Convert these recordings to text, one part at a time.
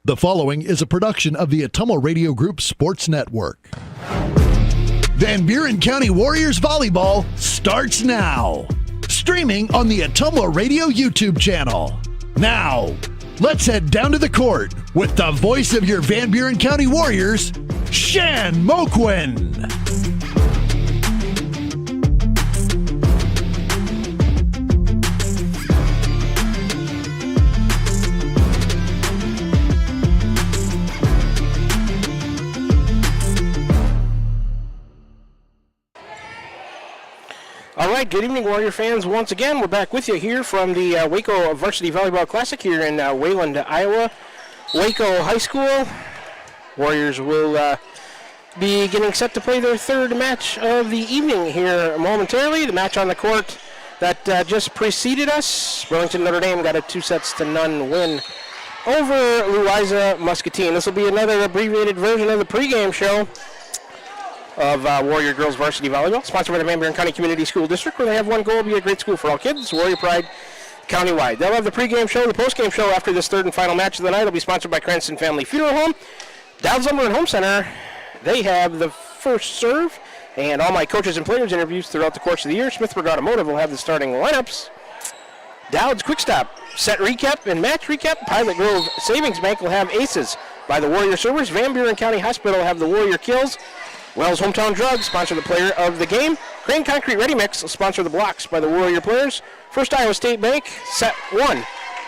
The following is a production of the Atomo Radio Group Sports Network. Van Buren County Warriors Volleyball starts now. Streaming on the Atomo Radio YouTube channel. Now, let's head down to the court with the voice of your Van Buren County Warriors, Shan Moquin. All right, good evening, Warrior fans. Once again, we're back with you here from the Waco Varsity Volleyball Classic here in Wayland, Iowa. Waco High School. Warriors will be getting set to play their third match of the evening here momentarily. The match on the court that just preceded us. Burlington Notre Dame got a 2-0 win over Louisa Muscatine. This will be another abbreviated version of the pregame show of Warrior Girls Varsity Volleyball, sponsored by the Van Buren County Community School District, where they have one goal: be a great school for all kids. Warrior Pride countywide. They'll have the pregame show, the postgame show after this third and final match of the night. It'll be sponsored by Cranston Family Funeral Home. Dowd's Lumber and Home Center, they have the first serve, and all my coaches and players interviews throughout the course of the year. Smithburg Automotive will have the starting lineups. Dowd's Quick Stop, set recap and match recap. Pilot Grove Savings Bank will have aces by the Warrior servers. Van Buren County Hospital will have the Warrior kills. Wells Hometown Drugs sponsor the player of the game. Crane Concrete Ready Mix will sponsor the blocks by the Warrior players. First Iowa State Bank, set 1.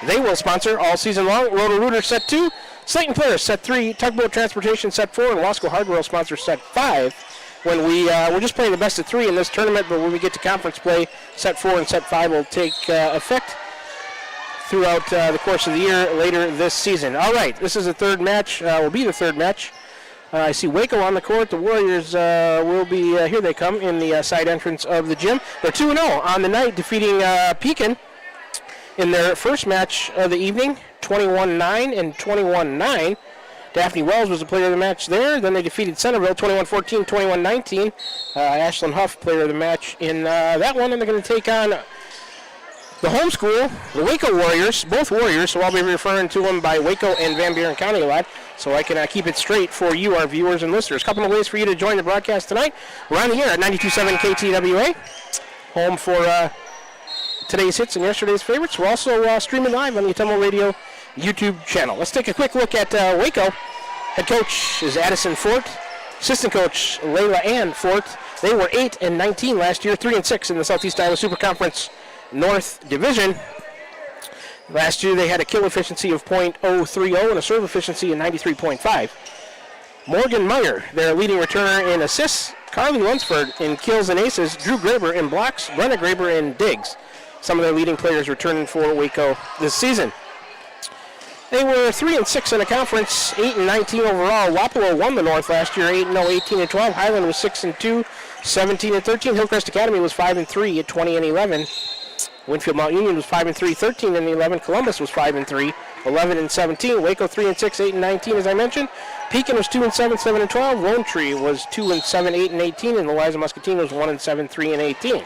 They will sponsor all season long. Roto-Rooter, set 2. Slayton Players, set 3. Tugboat Transportation, set 4. And Wasco Hardware will sponsor set 5. When we're just playing the best of 3 in this tournament, but when we get to conference play, set 4 and set 5 will take effect throughout the course of the year later this season. All right, this is the third match, will be the third match. I see Waco on the court. The Warriors will be, here they come, in the side entrance of the gym. They're 2-0 on the night, defeating Pekin in their first match of the evening, 21-9 and 21-9. Daphne Wells was the player of the match there. Then they defeated Centerville, 21-14, 21-19. Ashlyn Huff, player of the match in that one. And they're going to take on the home school, the Waco Warriors, both Warriors, so I'll be referring to them by Waco and Van Buren County a lot, so I can keep it straight for you, our viewers and listeners. A couple of ways for you to join the broadcast tonight. We're on the air at 92.7 KTWA, home for today's hits and yesterday's favorites. We're also streaming live on the Atomo Radio YouTube channel. Let's take a quick look at Waco. Head coach is Addison Fort. Assistant coach Layla Ann Fort. They were 8-19 last year, 3-6 in the Southeast Iowa Super Conference North Division. Last year they had a kill efficiency of .030 and a serve efficiency of 93.5. Morgan Meyer, their leading returner in assists. Carly Lunsford in kills and aces. Drew Graber in blocks. Brenna Graber in digs. Some of their leading players returning for Waco this season. They were 3-6 in the conference, 8-19 overall. Wapello won the North last year, 8-0, 18-12. Highland was 6-2, 17-13. Hillcrest Academy was 5-3 at 20-11. Winfield Mount Union was 5-3, 13-11. Columbus was 5-3, 11-17. Waco 3-6, 8-19, as I mentioned. Pekin was 2-7, 7-12. Lone Tree was 2-7, 8-18, and Louisa Muscatine was 1-7, 3-18.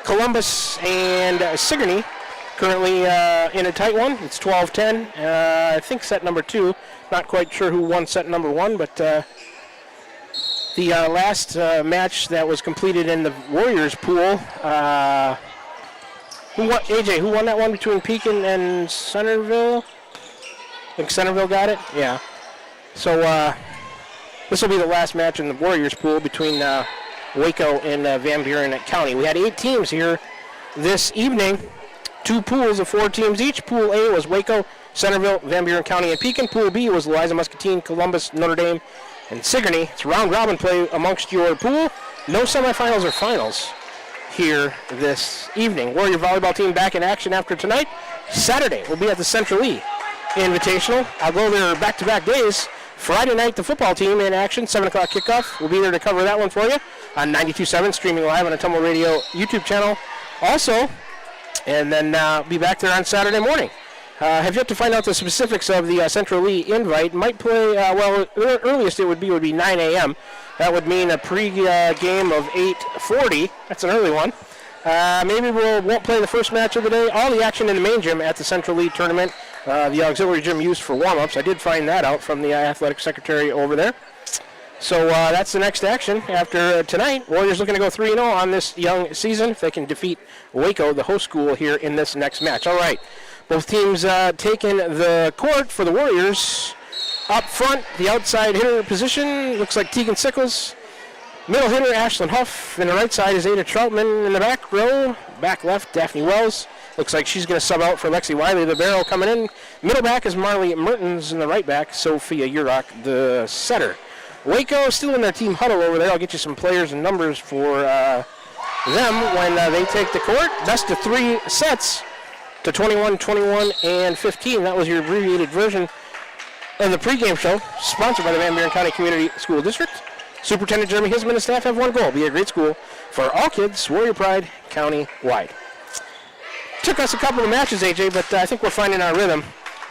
Columbus and Sigourney currently in a tight one. It's 12-10. I think set number 2. Not quite sure who won set number 1, but the last match that was completed in the Warriors pool. Who won that one between Pekin and Centerville? I think Centerville got it? Yeah. So this will be the last match in the Warriors pool between Waco and Van Buren County. We had 8 teams here this evening. 2 pools of 4 teams each. Pool A was Waco, Centerville, Van Buren County, and Pekin. Pool B was Louisa Muscatine, Columbus, Notre Dame, and Sigourney. It's round-robin play amongst your pool. No semifinals or finals here this evening. Warrior volleyball team back in action after tonight. Saturday, we'll be at the Central E Invitational. I'll go there back-to-back days. Friday night, the football team in action, 7 o'clock kickoff. We'll be there to cover that one for you on 92.7, streaming live on the Atomo Radio YouTube channel also. And then be back there on Saturday morning. Have yet to find out the specifics of the Central E invite. Might play, the earliest it would be 9 a.m. That would mean a pre-game of 8:40. That's an early one. Maybe we won't play the first match of the day. All the action in the main gym at the Central League Tournament. The auxiliary gym used for warm-ups. I did find that out from the athletic secretary over there. So that's the next action after tonight. Warriors looking to go 3-0 on this young season if they can defeat Waco, the host school, here in this next match. All right, both teams taking the court for the Warriors. Up front, the outside hitter position looks like Tegan Sickles. Middle hitter, Ashlyn Huff. And the right side is Ada Troutman. In the back row, back left, Daphne Wells. Looks like she's going to sub out for Lexi Wiley. The barrel coming in. Middle back is Marley Mertens. In the right back, Sophia Urach, the setter. Waco still in their team huddle over there. I'll get you some players and numbers for them when they take the court. Best of 3 sets to 21, 21, and 15. That was your abbreviated version of the pregame show, sponsored by the Van Buren County Community School District. Superintendent Jeremy Hisman and staff have one goal: be a great school for all kids, Warrior Pride, county-wide. Took us a couple of matches, AJ, but I think we're finding our rhythm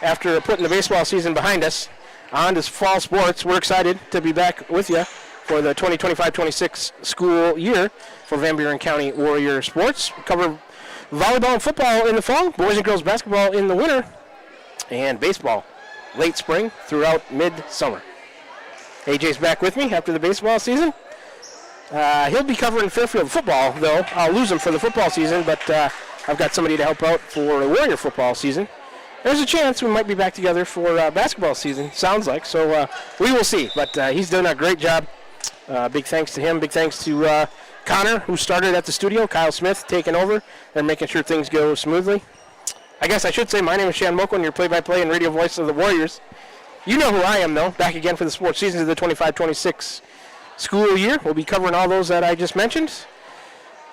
after putting the baseball season behind us. On to fall sports. We're excited to be back with you for the 2025-26 school year for Van Buren County Warrior Sports. We cover volleyball and football in the fall, boys and girls basketball in the winter, and baseball late spring throughout mid-summer. AJ's back with me after the baseball season. He'll be covering Fairfield football, though. I'll lose him for the football season, but I've got somebody to help out for the Warrior football season. There's a chance we might be back together for basketball season, sounds like. So we will see, but he's done a great job. Big thanks to him. Big thanks to Connor, who started at the studio. Kyle Smith taking over and making sure things go smoothly. I guess I should say my name is Shan Moko, and your play-by-play and radio voice of the Warriors. You know who I am, though. Back again for the sports season of the 25-26 school year. We'll be covering all those that I just mentioned.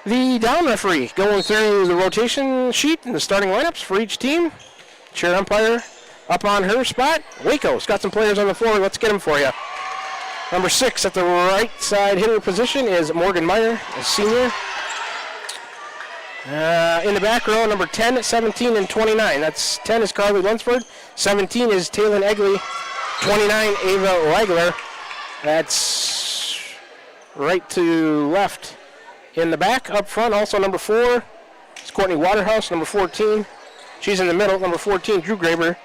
The down referee going through the rotation sheet and the starting lineups for each team. Chair umpire up on her spot. Waco's got some players on the floor. Let's get them for you. Number 6 at the right side hitter position is Morgan Meyer, a senior. In the back row, number 10, 17, and 29. That's 10 is Carly Lunsford. 17 is Taylin Egley. 29, Ava Wagler. That's right to left. In the back, up front, also number 4 is Courtney Waterhouse. Number 14, she's in the middle. Number 14, Drew Graber.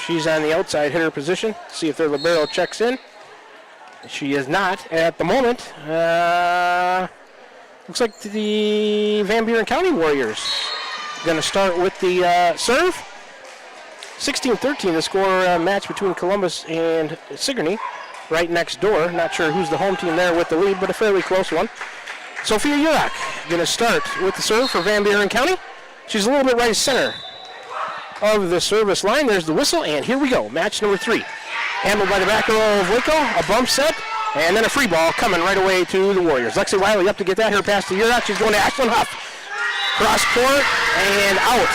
She's on the outside hitter position. See if their libero checks in. She is not at the moment. Looks like the Van Buren County Warriors going to start with the serve. 16-13, the score match between Columbus and Sigourney, right next door. Not sure who's the home team there with the lead, but a fairly close one. Sophia Urach going to start with the serve for Van Buren County. She's a little bit right center of the service line. There's the whistle, and here we go. Match number 3. Handled by the back row of Waco, a bump set. And then a free ball coming right away to the Warriors. Lexi Wiley up to get that. Her pass to Urach. She's going to Ashlyn Huff. Cross court and out.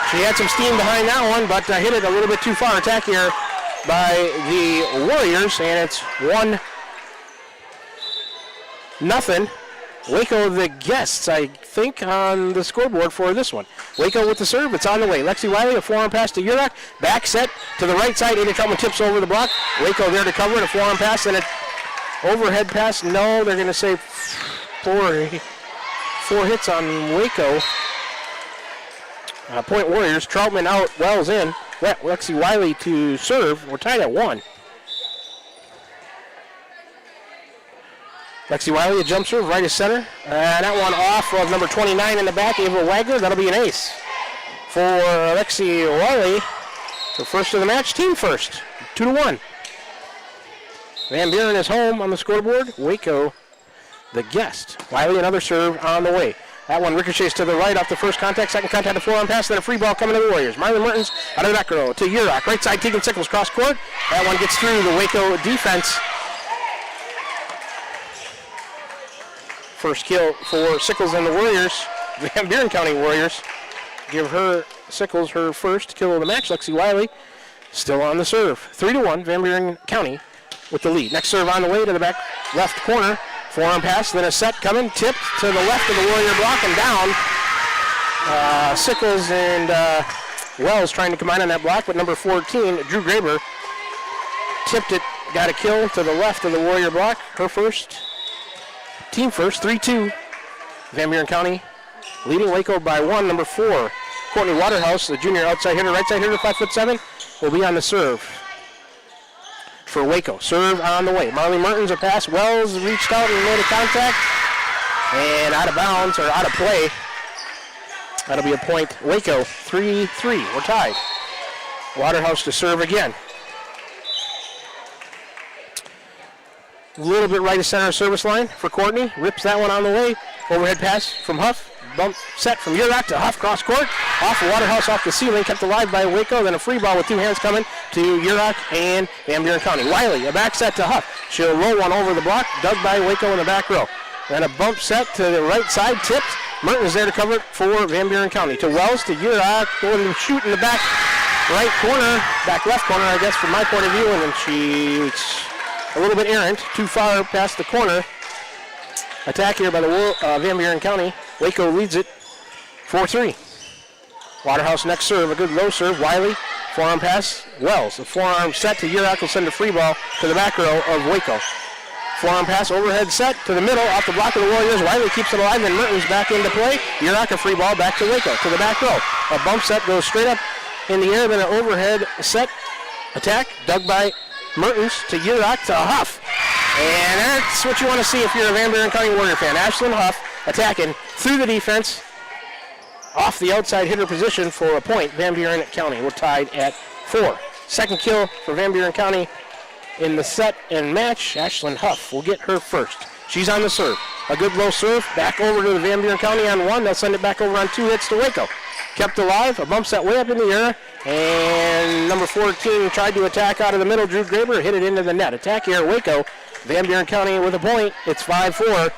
She had some steam behind that one, but hit it a little bit too far. Attack here by the Warriors, and it's 1-0. Waco the guests, I think, on the scoreboard for this one. Waco with the serve. It's on the way. Lexi Wiley, a forearm pass to Urach. Back set to the right side. Ada Troutman tips over the block. Waco there to cover it. A forearm pass and a overhead pass. No, they're going to say 4 hits on Waco. Point Warriors. Troutman out. Wells in. Lexi Wiley to serve. We're tied at 1. Lexi Wiley, a jump serve, right of center. That one off of number 29 in the back, Ava Wagner. That'll be an ace for Lexi Wiley. The first of the match, team first, 2-1. Van Buren is home on the scoreboard. Waco, the guest. Wiley, another serve on the way. That one ricochets to the right off the first contact. Second contact, a forearm pass, then a free ball coming to the Warriors. Marlon Mertens out of the back row to Urach. Right side, Tegan Sickles cross court. That one gets through the Waco defense. First kill for Sickles and the Warriors. Van Buren County Warriors give her Sickles her first kill of the match. Lexi Wiley still on the serve. 3-1, Van Buren County with the lead. Next serve on the way to the back left corner. Forearm pass, then a set coming, tipped to the left of the Warrior block and down. Sickles and Wells trying to combine on that block, but number 14, Drew Graber, tipped it, got a kill to the left of the Warrior block. Her first, team first, 3-2. Van Buren County leading Waco by 1. Number 4, Courtney Waterhouse, the junior outside hitter, right side hitter, 5'7", will be on the serve for Waco. Serve on the way. Marley Mertens a pass. Wells reached out and made a contact. And out of bounds, or out of play. That'll be a point. Waco, 3-3. We're tied. Waterhouse to serve again. A little bit right of center service line for Courtney. Rips that one on the way. Overhead pass from Huff. Bump set from Urak to Huff, cross court. Off of Waterhouse, off the ceiling, kept alive by Waco. Then a free ball with 2 hands coming to Urak and Van Buren County. Wiley, a back set to Huff. She'll roll one over the block, dug by Waco in the back row. Then a bump set to the right side, tipped. Mertens there to cover it for Van Buren County. To Wells, to Urak, going to shoot in the back right corner, back left corner, I guess, from my point of view. And then she's a little bit errant, too far past the corner. Attack here by the Van Buren County. Waco leads it 4-3. Waterhouse next serve, a good low serve. Wiley, forearm pass. Wells, a forearm set to Urak, will send a free ball to the back row of Waco. Forearm pass, overhead set to the middle, off the block of the Warriors. Wiley keeps it alive, then Mertens back into play. Urak, a free ball back to Waco, to the back row. A bump set goes straight up in the air, then an overhead set. Attack, dug by Mertens to Urak to Huff. And that's what you want to see if you're a Van Buren County Warrior fan. Ashlyn Huff attacking through the defense, off the outside hitter position for a point. Van Buren County, we're tied at 4. Second kill for Van Buren County in the set and match. Ashlyn Huff will get her first. She's on the serve. A good low serve, back over to the Van Buren County on 1. They'll send it back over on 2 hits to Waco. Kept alive, a bump set way up in the air, and number 14 tried to attack out of the middle. Drew Graber hit it into the net. Attack here at Waco. Van Buren County with a point. It's 5-4.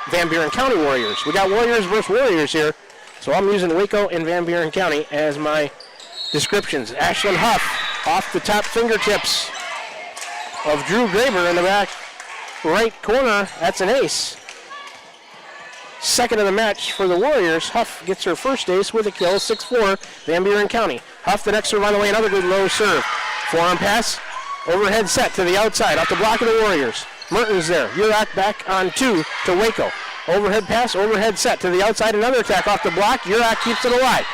Van Buren County Warriors. We got Warriors versus Warriors here, so I'm using Waco and Van Buren County as my descriptions. Ashlyn Huff off the top fingertips of Drew Graber in the back right corner. That's an ace. Second of the match for the Warriors. Huff gets her first ace with a kill, 6-4, Van Buren County. Huff the next serve on the way, another good low serve. Forearm pass, overhead set to the outside, off the block of the Warriors. Mertens there, Urak back on 2 to Waco. Overhead pass, overhead set to the outside, another attack off the block. Urak keeps it alive.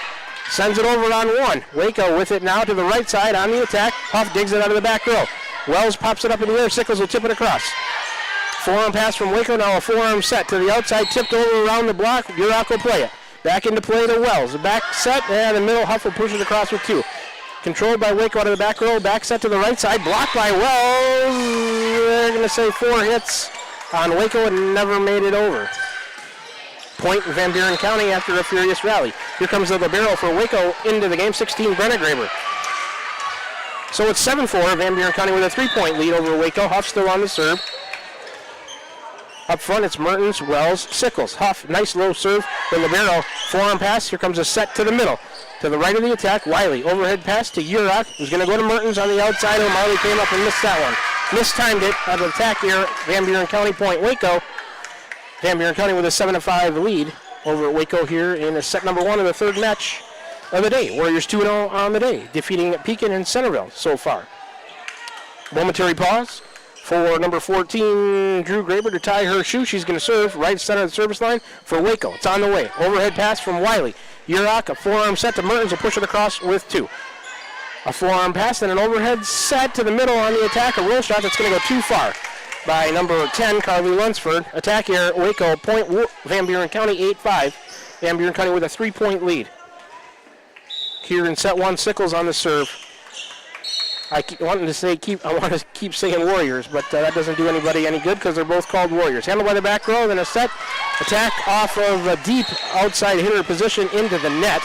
Sends it over on 1. Waco with it now to the right side on the attack. Huff digs it out of the back row. Wells pops it up in the air, Sickles will tip it across. Forearm pass from Waco, now a forearm set to the outside, tipped over around the block. Urak will play it. Back into play to Wells. The back set, and the middle, Huff will push it across with 2. Controlled by Waco out of the back row, back set to the right side, blocked by Wells. They're going to say 4 hits on Waco and never made it over. Point Van Buren County after a furious rally. Here comes the libero for Waco into the game, 16, Brenna Graber. So it's 7-4, Van Buren County with a 3-point lead over Waco. Huff still on the serve. Up front, it's Mertens, Wells, Sickles. Huff, nice low serve. The libero, forearm pass. Here comes a set to the middle. To the right of the attack, Wiley. Overhead pass to Urak, who's going to go to Mertens on the outside. O'Malley came up and missed that one. Mistimed it out of attack here. Van Buren County point Waco. Van Buren County with a 7-5 lead over Waco here in set number 1 of the third match of the day. Warriors 2-0 on the day, defeating Pekin and Centerville so far. Momentary pause for number 14, Drew Graber, to tie her shoe. She's going to serve right center of the service line for Waco. It's on the way. Overhead pass from Wiley. Urak, a forearm set to Mertens, will push it across with 2. A forearm pass and an overhead set to the middle on the attack. A roll shot that's going to go too far by number 10, Carly Lunsford. Attack here, Waco, point Van Buren County, 8-5. Van Buren County with a 3-point lead. Here in set 1, Sickles on the serve. I want to keep saying Warriors, but that doesn't do anybody any good because they're both called Warriors. Handled by the back row, then a set attack off of a deep outside hitter position into the net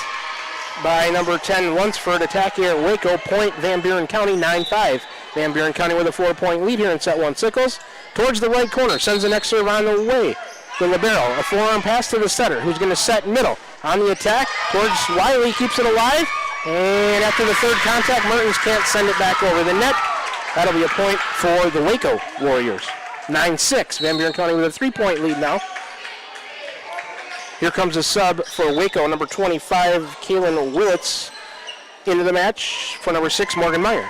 by number 10, Lunsford. Attack here at Waco, point Van Buren County, 9-5. Van Buren County with a 4-point lead here in set 1. Sickles towards the right corner, sends the next serve on the way. The libero, a forearm pass to the setter, who's going to set middle. On the attack, towards Wiley, keeps it alive. And after the third contact, Mertens can't send it back over the net. That'll be a point for the Waco Warriors. 9-6. Van Buren County with a 3-point lead now. Here comes a sub for Waco, number 25, Kaylin Willits, into the match for number 6, Morgan Meyer.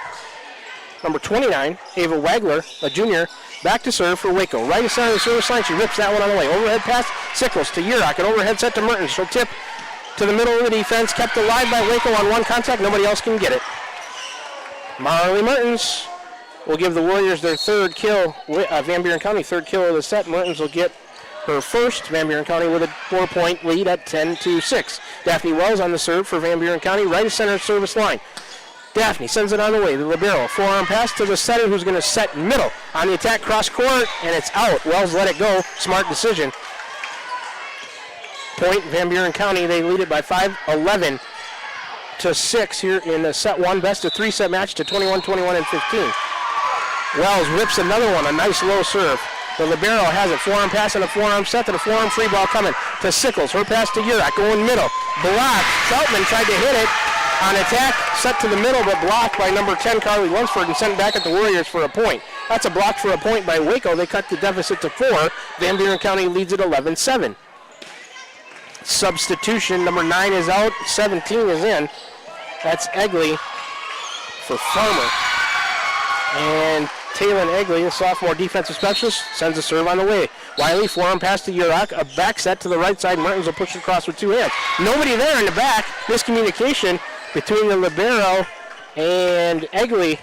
Number 29, Ava Wagler, a junior, back to serve for Waco. Right side of the service line, she rips that one on the way. Overhead pass, Sickles to Urach. An overhead set to Mertens. She'll tip to the middle of the defense. Kept alive by Waco on one contact. Nobody else can get it. Marley Mertens will give the Warriors their third kill. Van Buren County, third kill of the set. Mertens will get her first. Van Buren County with a 4-point lead at 10-6. Daphne Wells on the serve for Van Buren County. Right center service line. Daphne sends it on the way. The libero. Forearm pass to the setter who's going to set middle. On the attack, cross court, and it's out. Wells let it go. Smart decision. Point, Van Buren County. They lead it by 5, 11-6 here in the set one. Best of 3 set match to 21, 21, and 15. Wells rips another one. A nice low serve. The libero has it. Forearm pass and a forearm set to the forearm free ball coming to Sickles. Her pass to Urach going middle. Blocked. Troutman tried to hit it. On attack, set to the middle, but blocked by number 10, Carly Lunsford, and sent back at the Warriors for a point. That's a block for a point by Waco. They cut the deficit to 4. Van Buren County leads at 11-7. Substitution, number 9 is out, 17 is in. That's Egley for Farmer. And Taylor Egley, the sophomore defensive specialist, sends a serve on the way. Wiley, forearm pass to Urach, a back set to the right side. Mertens will push it across with 2 hands. Nobody there in the back. Miscommunication between the libero and Egley.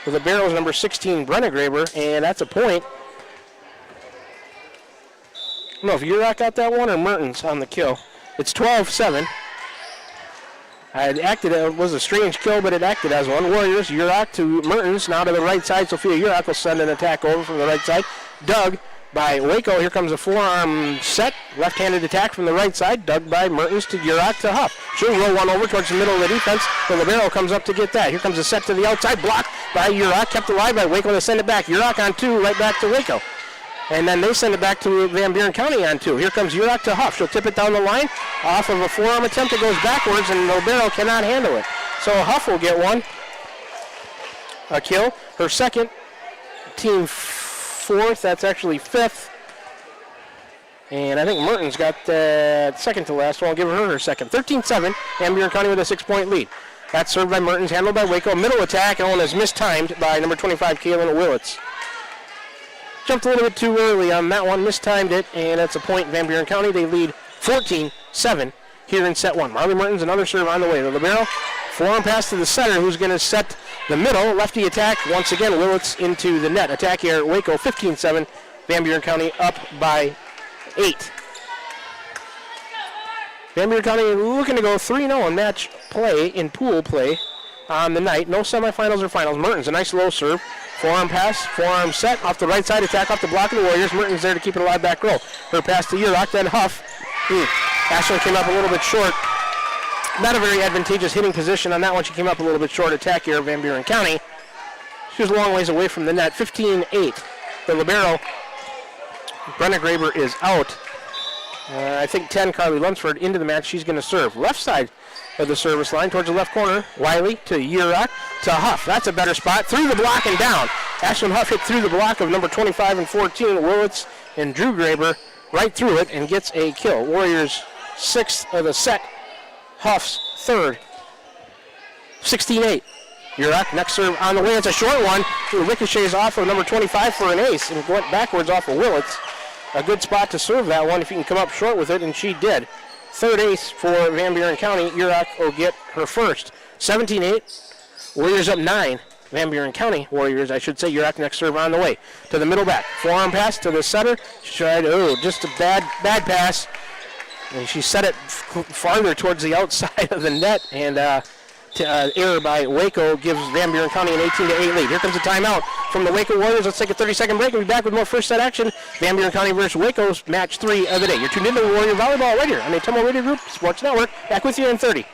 The libero is number 16, Brennegraber, and that's a point. I don't know if Urach got that one or Mertens on the kill. It's 12-7. It was a strange kill, but it acted as one. Warriors, Urach to Mertens, now to the right side. Sophia Urach will send an attack over from the right side. Dug by Waco. Here comes a forearm set. Left-handed attack from the right side. Dug by Mertens to Urach to Huff. She'll roll one over towards the middle of the defense. The libero comes up to get that. Here comes a set to the outside. Blocked by Urach. Kept alive by Waco. They send it back. Urach on 2, right back to Waco. And then they send it back to Van Buren County on 2. Here comes Urach to Huff. She'll tip it down the line. Off of a forearm attempt, it goes backwards, and the libero cannot handle it. So Huff will get one. A kill. Her second. Team 4th. That's actually 5th. And I think Mertens got second to last one. I'll give her second. 13-7. Van Buren County with a 6-point lead. That's served by Mertens, handled by Waco. Middle attack, and one is mistimed by number 25, Kaylin Willits. Jumped a little bit too early on that one, mistimed it, and that's a point. Van Buren County, they lead 14-7 here in set 1. Marley Mertens, another serve on the way. The libero, forearm pass to the center, who's going to set the middle. Lefty attack, once again, Willits into the net. Attack here at Waco, 15-7. Van Buren County up by 8. Van Buren County looking to go 3-0 in match play, in pool play on the night. No semifinals or finals. Mertens, a nice low serve. Forearm pass, forearm set, off the right side, attack off the block of the Warriors. Mertens there to keep it alive back row. Her pass to Urach, then Huff. Ashland came up a little bit short. Not a very advantageous hitting position on that one. She came up a little bit short. Attack here, Van Buren County. She was a long ways away from the net. 15-8. The libero, Brenna Graber, is out. I think 10, Carly Lunsford, into the match. She's going to serve. Left side of the service line towards the left corner. Wiley to Urach to Huff. That's a better spot. Through the block and down. Ashlyn Huff hit through the block of number 25 and 14, Willits and Drew Graber, right through it and gets a kill. Warriors 6th of the set. Huff's 3rd. 16-8. Urach, next serve on the way. It's a short one. It ricochets off of number 25 for an ace and went backwards off of Willits. A good spot to serve that one if you can come up short with it, and she did. 3rd ace for Van Buren County. Urach will get her first. 17-8. Warriors up 9. Van Buren County Warriors, I should say. Urach next serve on the way. To the middle back. Forearm pass to the setter. She tried, just a bad pass. And she set it farther towards the outside of the net, and error by Waco gives Van Buren County an 18-8 lead. Here comes a timeout from the Waco Warriors. Let's take a 30-second break and be back with more first set action. Van Buren County versus Waco's match 3 of the day. You're tuned into Warrior Volleyball right here on the Atomo Radio Group Sports Network. Back with you in 30.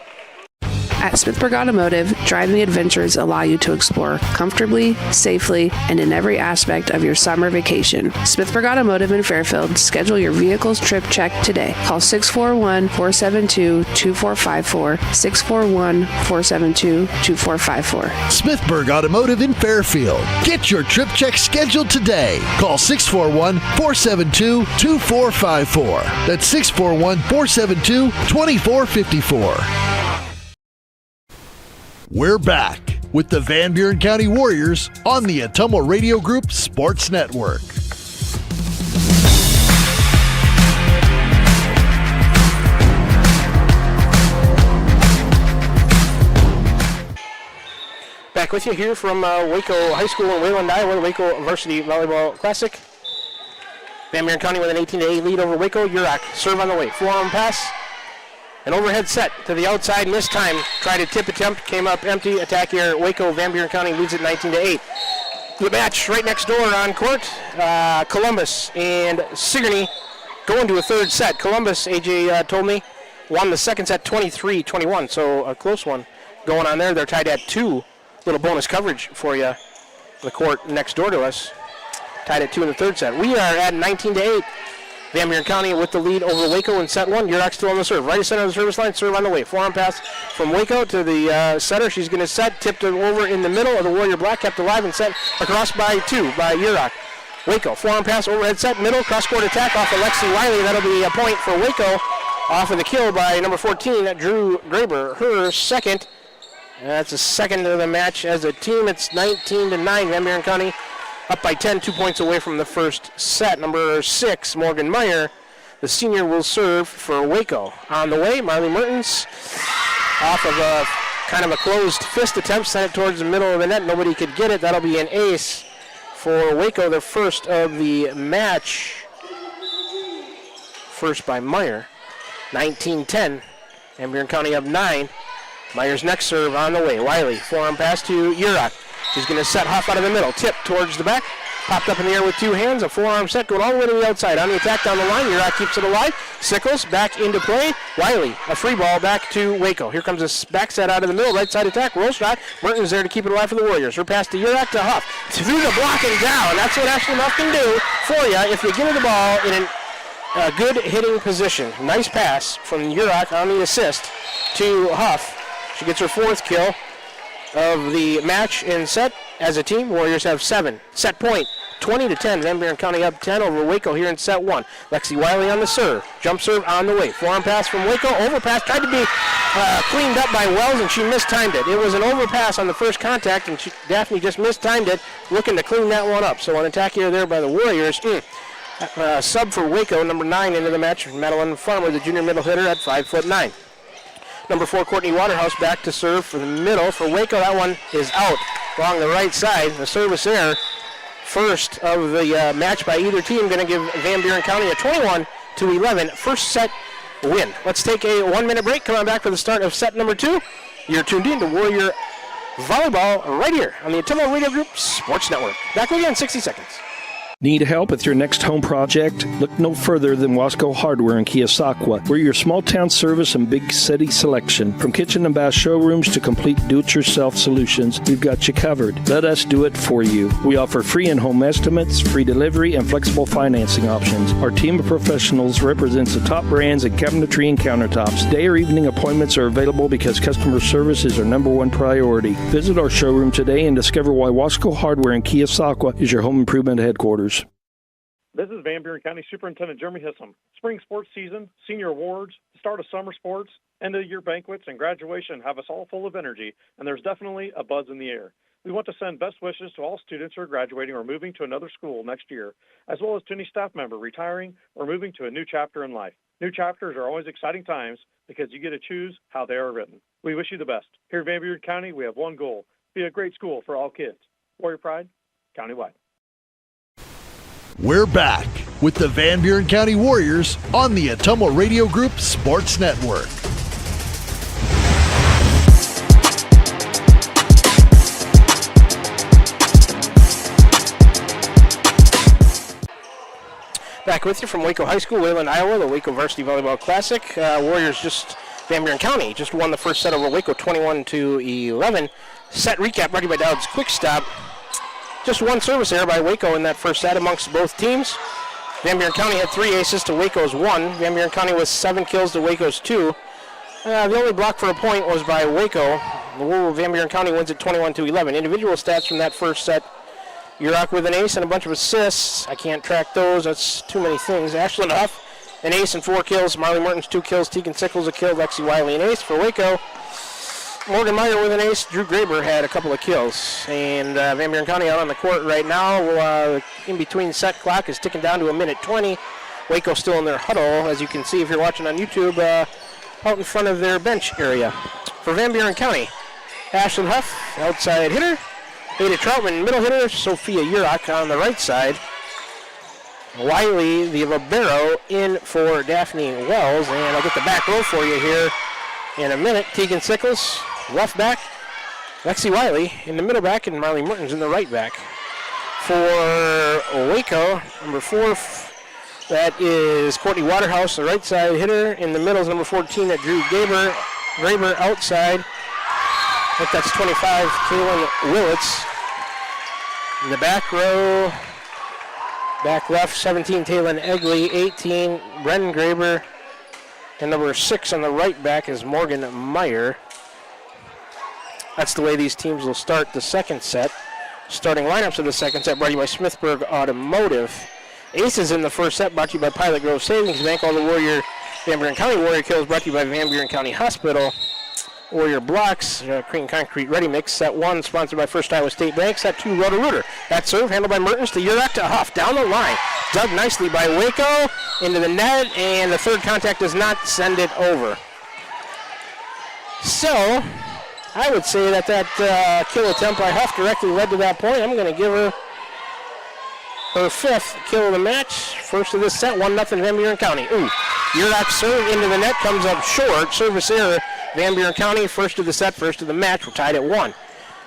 At Smithburg Automotive, driving adventures allow you to explore comfortably, safely, and in every aspect of your summer vacation. Smithburg Automotive in Fairfield. Schedule your vehicle's trip check today. Call 641-472-2454, 641-472-2454. Smithburg Automotive in Fairfield. Get your trip check scheduled today. Call 641-472-2454. That's 641-472-2454. We're back. with the Van Buren County Warriors on the Ottumwa Radio Group Sports Network. Back with you here from Waco High School in Wayland, Iowa, the Waco Varsity Volleyball Classic. Van Buren County with an 18-8 lead over Waco. Yurok, serve on the way. Forearm pass. An overhead set to the outside, missed time. Tried a tip attempt, came up empty. Attack here, Waco, Van Buren County leads it 19-8. The match right next door on court, Columbus and Sigourney going to a third set. Columbus, AJ told me, won the second set 23-21, so a close one going on there. They're tied at 2. Little bonus coverage for you. The court next door to us. Tied at 2 in the third set. We are at 19-8. Van Buren County with the lead over Waco in set 1. Yurok still on the serve. Right center of the service line. Serve on the way. Forearm pass from Waco to the setter. She's going to set. Tipped it over in the middle of the Warrior block. Kept alive and set across by 2 by Yurok. Waco. Forearm pass. Overhead set. Middle. Cross-court attack off Alexi Wiley. That'll be a point for Waco. Off of the kill by number 14, Drew Graber. Her second. That's the second of the match as a team. It's 19-9. Van Buren County up by 10, 2 points away from the first set. Number 6, Morgan Meyer, the senior, will serve for Waco. On the way, Marley Mertens, off of a kind of a closed fist attempt, sent it towards the middle of the net. Nobody could get it. That'll be an ace for Waco, their first of the match. First by Meyer. 19-10. Van Buren County up 9. Meyer's next serve on the way. Wiley, forearm pass to Yurok. She's going to set Huff out of the middle. Tip towards the back. Popped up in the air with 2 hands. A forearm set going all the way to the outside. On the attack down the line. Yurok keeps it alive. Sickles back into play. Wiley, a free ball back to Waco. Here comes a back set out of the middle. Right side attack. Roll shot. Mertens there to keep it alive for the Warriors. Her pass to Yurok to Huff. Through the block and down. That's what Ashley Huff can do for you if you give her the ball in a good hitting position. Nice pass from Yurok on the assist to Huff. She gets her 4th kill of the match in set. As a team, Warriors have 7. Set point, 20-10. Van Buren County up 10 over Waco here in set 1. Lexi Wiley on the serve. Jump serve on the way. Forearm pass from Waco. Overpass tried to be cleaned up by Wells, and she mistimed it. It was an overpass on the first contact, and Daphne just mistimed it, looking to clean that one up. So an attack here there by the Warriors. Sub for Waco, number 9 into the match. Madeline Farmer, the junior middle hitter at 5'9". Number 4, Courtney Waterhouse, back to serve for the middle. For Waco, that one is out along the right side. The service there, first of the match by either team, going to give Van Buren County a 21-11 first set win. Let's take a 1-minute break. Come on back for the start of set number 2. You're tuned in to Warrior Volleyball right here on the Ottumwa Radio Group Sports Network. Back with you in 60 seconds. Need help with your next home project? Look no further than Wasco Hardware in Keosauqua. We're your small town service and big city selection. From kitchen and bath showrooms to complete do-it-yourself solutions, we've got you covered. Let us do it for you. We offer free in-home estimates, free delivery, and flexible financing options. Our team of professionals represents the top brands in cabinetry and countertops. Day or evening appointments are available because customer service is our number 1 priority. Visit our showroom today and discover why Wasco Hardware in Keosauqua is your home improvement headquarters. This is Van Buren County Superintendent Jeremy Hissam. Spring sports season, senior awards, the start of summer sports, end of year banquets, and graduation have us all full of energy, and there's definitely a buzz in the air. We want to send best wishes to all students who are graduating or moving to another school next year, as well as to any staff member retiring or moving to a new chapter in life. New chapters are always exciting times because you get to choose how they are written. We wish you the best. Here in Van Buren County, we have one goal: be a great school for all kids. Warrior Pride, countywide. We're back with the Van Buren County Warriors on the Ottumwa Radio Group Sports Network. Back with you from Waco High School, Wayland, Iowa, the Waco Varsity Volleyball Classic. Warriors Van Buren County just won the first set over Waco 21-11. Set recap brought to you by Dowd's Quick Stop. Just one service error by Waco in that first set amongst both teams. Van Buren County had 3 aces to Waco's 1. Van Buren County was 7 kills to Waco's 2. The only block for a point was by Waco. Van Buren County wins it 21-11. Individual stats from that first set: Yurok with an ace and a bunch of assists. I can't track those. That's too many things. Ashlyn Huff, an ace and 4 kills. Marley Mertens, 2 kills. Tegan Sickles, a kill. Lexi Wiley, an ace for Waco. Morgan Meyer with an ace. Drew Graber had a couple of kills. And Van Buren County out on the court right now. In between set clock is ticking down to a minute 20. Waco still in their huddle, as you can see if you're watching on YouTube, out in front of their bench area. For Van Buren County, Ashlyn Huff, outside hitter. Ada Troutman, middle hitter. Sophia Urach on the right side. Wiley, the libero, in for Daphne Wells. And I'll get the back row for you here in a minute. Tegan Sickles, left back. Lexi Wiley in the middle back, and Marley Mertens in the right back. For Waco, number 4, that is Courtney Waterhouse, the right side hitter. In the middle is number 14, that Drew Graber outside. I think that's 25, Kaylin Willits. In the back row, back left, 17, Taylon Egley, 18, Brendan Graber, and number 6 on the right back is Morgan Meyer. That's the way these teams will start the second set. Starting lineups of the second set brought to you by Smithburg Automotive. Aces in the first set brought to you by Pilot Grove Savings Bank. All the Van Buren County Warrior kills brought to you by Van Buren County Hospital. Warrior Blocks, Crean Concrete Ready Mix. Set 1 sponsored by First Iowa State Bank. Set 2 Roto-Rooter. That serve handled by Mertens to Urach to Huff. Down the line. Dug nicely by Waco into the net, and the third contact does not send it over. So, I would say that kill attempt by Huff directly led to that point. I'm going to give her her 5th kill of the match. First of this set, 1-0 Van Buren County. Urach serve into the net, comes up short. Service error, Van Buren County, first of the set, first of the match. We're tied at 1.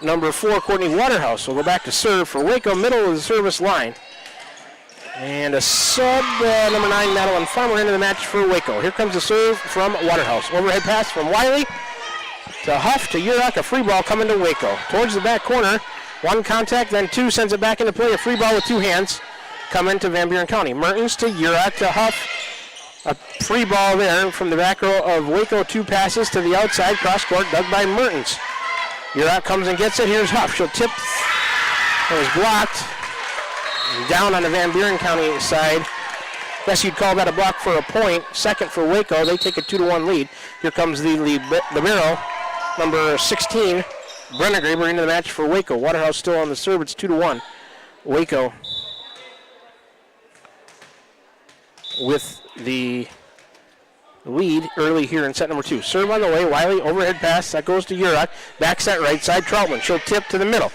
Number 4, Courtney Waterhouse will go back to serve for Waco, middle of the service line. And a sub, number 9, Madeline Farmer into the match for Waco. Here comes the serve from Waterhouse. Overhead pass from Wiley to Huff to Urach, a free ball coming to Waco. Towards the back corner, 1 contact, then 2, sends it back into play. A free ball with 2 hands coming to Van Buren County. Mertens to Urach to Huff. A free ball there from the back row of Waco. 2 passes to the outside, cross court, dug by Mertens. Urach comes and gets it. Here's Huff. She'll tip. It was blocked. Down on the Van Buren County side. Guess you'd call that a block for a point. Second for Waco. They take a 2-1 lead. Here comes the libero, number 16, Brenna Graber into the match for Waco. Waterhouse still on the serve. It's 2-1. Waco with the lead early here in set number 2. Serve on the way. Wiley, overhead pass. That goes to Urach. Back set right side. Troutman. She'll tip to the middle.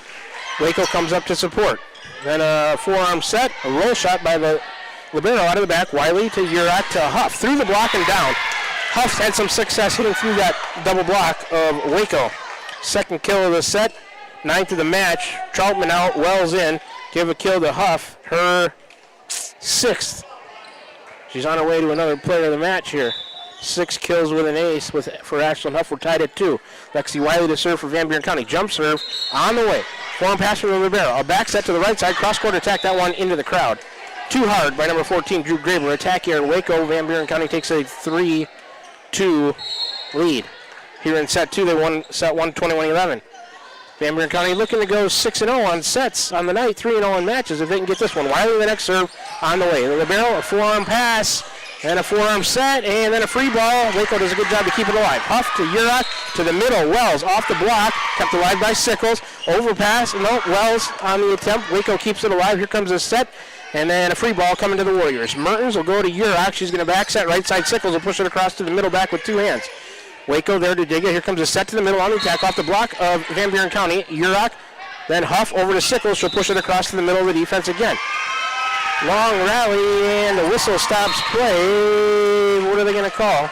Waco comes up to support. Then a forearm set. A roll shot by the libero out of the back. Wiley to Urach to Huff. Through the block and down. Huff had some success hitting through that double block of Waco. Second kill of the set. 9th of the match. Troutman out. Wells in. Give a kill to Huff. Her 6th. She's on her way to another player of the match here. 6 kills with an ace for Ashlyn Huff. We're tied at 2. Lexi Wiley to serve for Van Buren County. Jump serve on the way. Forearm pass from the libero. A back set to the right side. Cross-court attack. That one into the crowd. Too hard by number 14, Drew Graber. Attack here in Waco. Van Buren County takes a 3-2 lead. Here in set 2, they won set 1, 21-11. Van Buren County looking to go 6-0 on sets on the night, 3-0 in matches if they can get this one. Wiley the next serve on the way. The libero, a forearm pass, and a forearm set, and then a free ball. Waco does a good job to keep it alive. Huff to Urach to the middle. Wells off the block, kept alive by Sickles. Overpass, no, Wells on the attempt. Waco keeps it alive. Here comes the set. And then a free ball coming to the Warriors. Mertens will go to Urach. She's going to back set right side. Sickles will push it across to the middle back with 2 hands. Waco there to dig it. Here comes a set to the middle on the attack off the block of Van Buren County. Urach, then Huff over to Sickles. She'll push it across to the middle of the defense again. Long rally, and the whistle stops play. What are they going to call?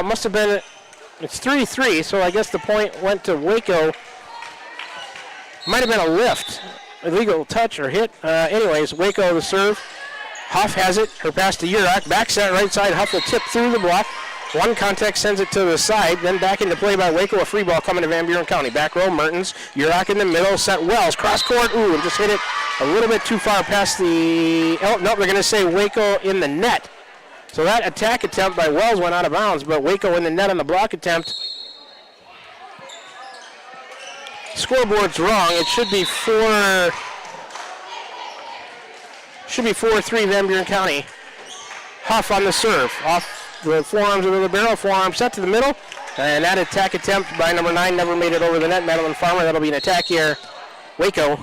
Must have been, it's 3-3, so I guess the point went to Waco. Might have been a lift, illegal touch or hit. Anyways, Waco the serve. Huff has it. Her pass to Urach. Back set right side. Huff will tip through the block. 1 contact sends it to the side. Then back into play by Waco. A free ball coming to Van Buren County. Back row, Mertens. Urach in the middle. Set Wells. Cross court. And just hit it a little bit too far past the... Oh, no, they're going to say Waco in the net. So that attack attempt by Wells went out of bounds, but Waco in the net on the block attempt. Scoreboard's wrong. It should be 4-3 Van Buren County. Huff on the serve. Off the forearms of the libero, forearm set to the middle. And that attack attempt by number 9 never made it over the net, Madeline Farmer. That'll be an attack here, Waco.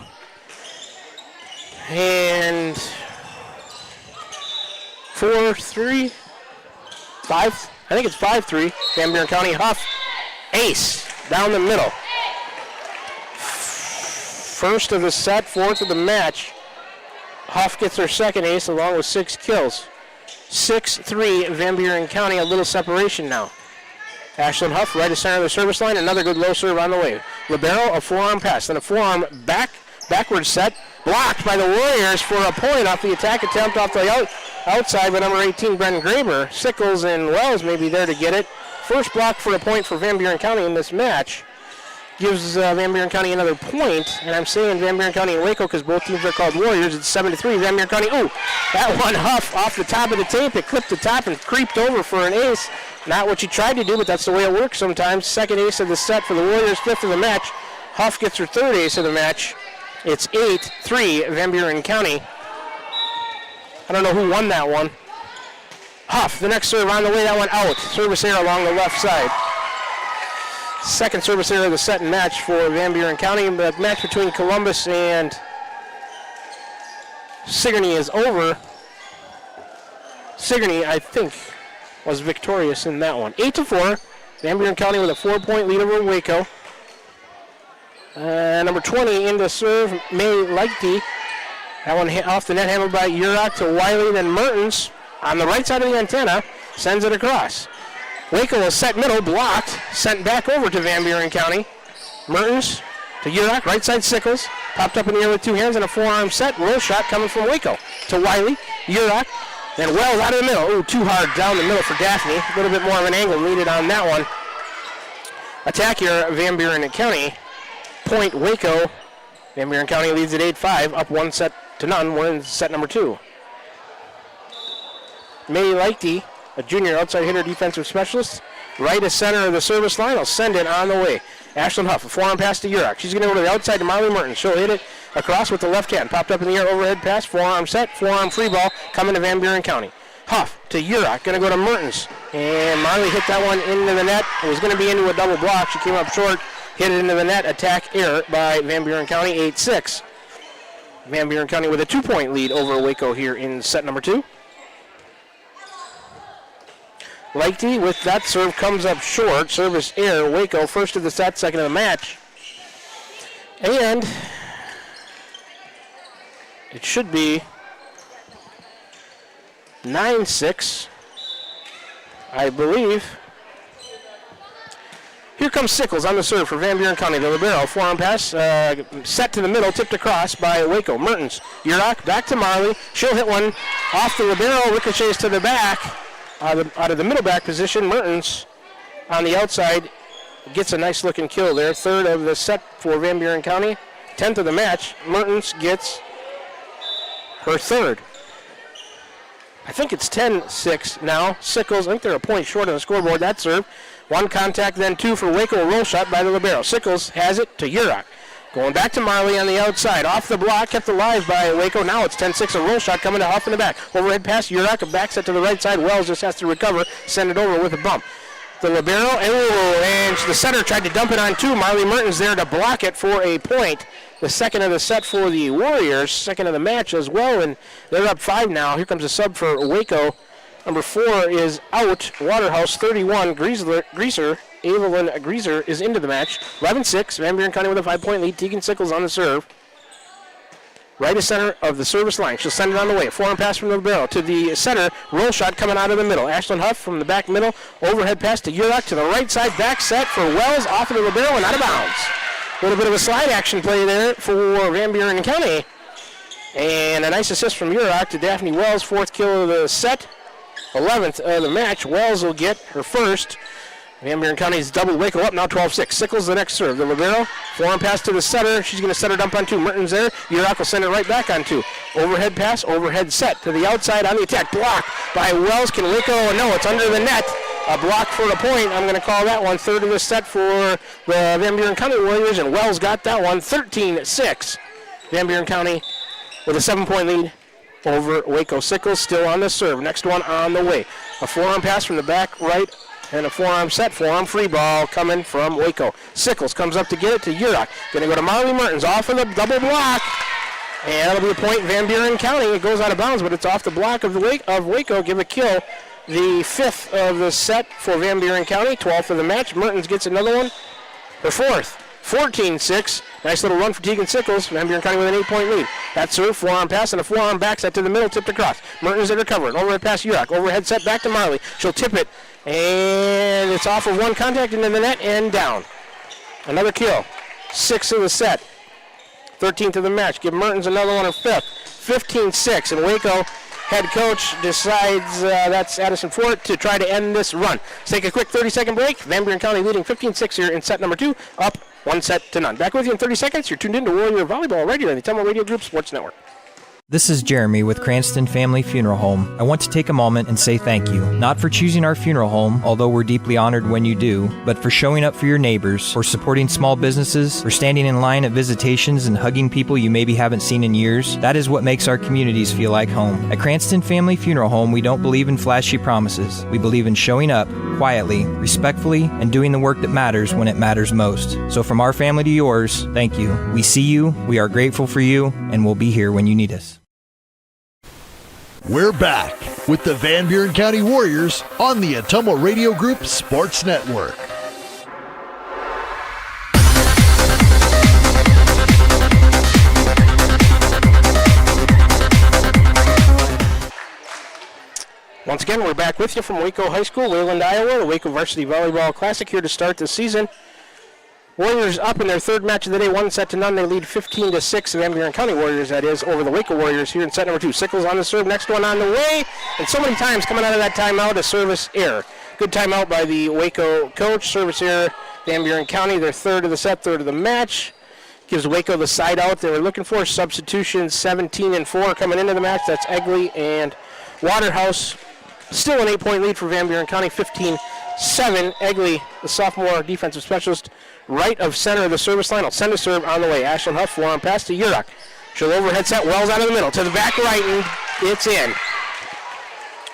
And 4-3, 5, I think it's 5-3. Van Buren County. Huff, ace, down the middle. First of the set, fourth of the match. Huff gets her second ace along with 6 kills. 6-3, Van Buren County, a little separation now. Ashlyn Huff, right to center of the service line, another good low serve on the way. Libero, a forearm pass, then a forearm backward set, blocked by the Warriors for a point off the attack attempt off the outside by number 18, Brendan Graber. Sickles and Wells may be there to get it. First block for a point for Van Buren County in this match. Gives Van Buren County another point, and I'm saying Van Buren County and Waco because both teams are called Warriors. It's 7-3. Van Buren County, ooh, that one Huff off the top of the tape. It clipped the top and creeped over for an ace. Not what you tried to do, but that's the way it works sometimes. Second ace of the set for the Warriors, fifth of the match. Huff gets her third ace of the match. It's 8-3, Van Buren County. I don't know who won that one. Huff, the next serve on the way, that one out. Service error along the left side. Second service error of the set and match for Van Buren County. The match between Columbus and Sigourney is over. Sigourney, I think, was victorious in that one. 8-4. Van Buren County with a 4-point lead over Waco. Number 20 into serve, May Lighty. That one hit off the net, handled by Urach to Wiley, then Mertens on the right side of the antenna, sends it across. Waco is set middle, blocked, sent back over to Van Buren County. Mertens to Urach, right side Sickles, popped up in the air with two hands and a forearm set. Roll shot coming from Waco to Wiley, Urach, then Wells out of the middle. Ooh, too hard down the middle for Daphne. A little bit more of an angle needed on that one. Attack here, Van Buren County. Point Waco. Van Buren County leads at 8-5, up 1-0. We're in set number 2. May Lighty, a junior outside hitter defensive specialist, right to center of the service line. I'll send it on the way. Ashlyn Huff, a forearm pass to Urach. She's going to go to the outside to Marley Mertens. She'll hit it across with the left hand. Popped up in the air, overhead pass, forearm set, forearm free ball, coming to Van Buren County. Huff to Urach, going to go to Mertens. And Marley hit that one into the net. It was going to be into a double block. She came up short, hit it into the net. Attack error by Van Buren County, 8-6. Van Buren County with a 2-point lead over Waco here in set number 2. Lighty with that serve comes up short. Service error. Waco first of the set, second of the match. And it should be 9-6, I believe. Here comes Sickles on the serve for Van Buren County. The libero, forearm pass, set to the middle, tipped across by Waco. Mertens, Urach, back to Marley. She'll hit one off the libero, ricochets to the back. Out of the middle back position, Mertens on the outside gets a nice looking kill there. Third of the set for Van Buren County. 10th of the match. Mertens gets her third. I think it's 10-6 now. Sickles, I think they're a point short on the scoreboard. That serve. One contact, then two for Waco. A roll shot by the libero. Sickles has it to Urach. Going back to Marley on the outside. Off the block, kept alive by Waco. Now it's 10-6, a roll shot coming to Huff in the back. Overhead pass, Urach, a back set to the right side. Wells just has to recover, send it over with a bump. The libero, and the setter tried to dump it on two. Marley Mertens there to block it for a point. The second of the set for the Warriors, second of the match as well, and they're up 5 now. Here comes a sub for Waco. Number 4 is out. Waterhouse, 31. Greaser, Evelyn Greaser is into the match. 11-6. Van Buren County with a 5-point lead. Tegan Sickles on the serve. Right to center of the service line. She'll send it on the way. Forearm pass from the libero to the center. Roll shot coming out of the middle. Ashlyn Huff from the back middle. Overhead pass to Urach to the right side. Back set for Wells off of the libero and out of bounds. A little bit of a slide action play there for Van Buren County. And a nice assist from Urach to Daphne Wells. 4th kill of the set. 11th of the match. Wells will get her first. Van Buren County's double Waco up, now 12-6. Sickles the next serve. The libero, forearm pass to the setter. She's going to set her dump on two. Mertens there. Urach will send it right back on two. Overhead pass, overhead set to the outside on the attack. Block by Wells. Can Waco? No, it's under the net. A block for a point. I'm going to call that one. Third of the set for the Van Buren County Warriors, and Wells got that one. 13-6. Van Buren County with a 7-point lead over Waco. Sickles still on the serve. Next one on the way. A forearm pass from the back right and a forearm set. Forearm free ball coming from Waco. Sickles comes up to get it to Urach. Going to go to Marley Mertens off of the double block. And that'll be a point, Van Buren County. It goes out of bounds, but it's off the block of Waco. Give a kill. The 5th of the set for Van Buren County, 12th of the match. Mertens gets another one, her 4th. 14-6. Nice little run for Tegan Sickles. Van Buren County with an 8-point lead. That serve, forearm pass, and a forearm back set to the middle, tipped across. Mertens in recovery. Overhead pass, Urach. Overhead set back to Marley. She'll tip it, and it's off of one contact into the net and down. Another kill. 6th of the set. 13th of the match. Give Mertens another one, her 5th. 15-6, and Waco head coach decides that's Addison Fort to try to end this run. Let's take a quick 30-second break. Van Buren County leading 15-6 here in set number 2, up 1-0. Back with you in 30 seconds. You're tuned in to Warrior Volleyball right here on the Temple Radio Group Sports Network. This is Jeremy with Cranston Family Funeral Home. I want to take a moment and say thank you, not for choosing our funeral home, although we're deeply honored when you do, but for showing up for your neighbors, for supporting small businesses, for standing in line at visitations and hugging people you maybe haven't seen in years. That is what makes our communities feel like home. At Cranston Family Funeral Home, we don't believe in flashy promises. We believe in showing up quietly, respectfully, and doing the work that matters when it matters most. So from our family to yours, thank you. We see you, we are grateful for you, and we'll be here when you need us. We're back with the Van Buren County Warriors on the Atomo Radio Group Sports Network. Once again, we're back with you from Waco High School, Wayland, Iowa. The Waco Varsity Volleyball Classic here to start the season. Warriors up in their 3rd match of the day, 1-0. They lead 15-6. The Van Buren County Warriors, that is, over the Waco Warriors here in set number 2. Sickles on the serve, next one on the way. And so many times coming out of that timeout, a service error. Good timeout by the Waco coach. Service error, Van Buren County, their 3rd of the set, 3rd of the match. Gives Waco the side out they were looking for. Substitutions 17-4 coming into the match. That's Egley and Waterhouse. Still an 8-point lead for Van Buren County, 15-7. Egley, the sophomore defensive specialist, right of center of the service line. I'll send a serve on the way. Ashlyn Huff, forearm pass to Urach. She'll overhead set. Wells out of the middle to the back right, and it's in.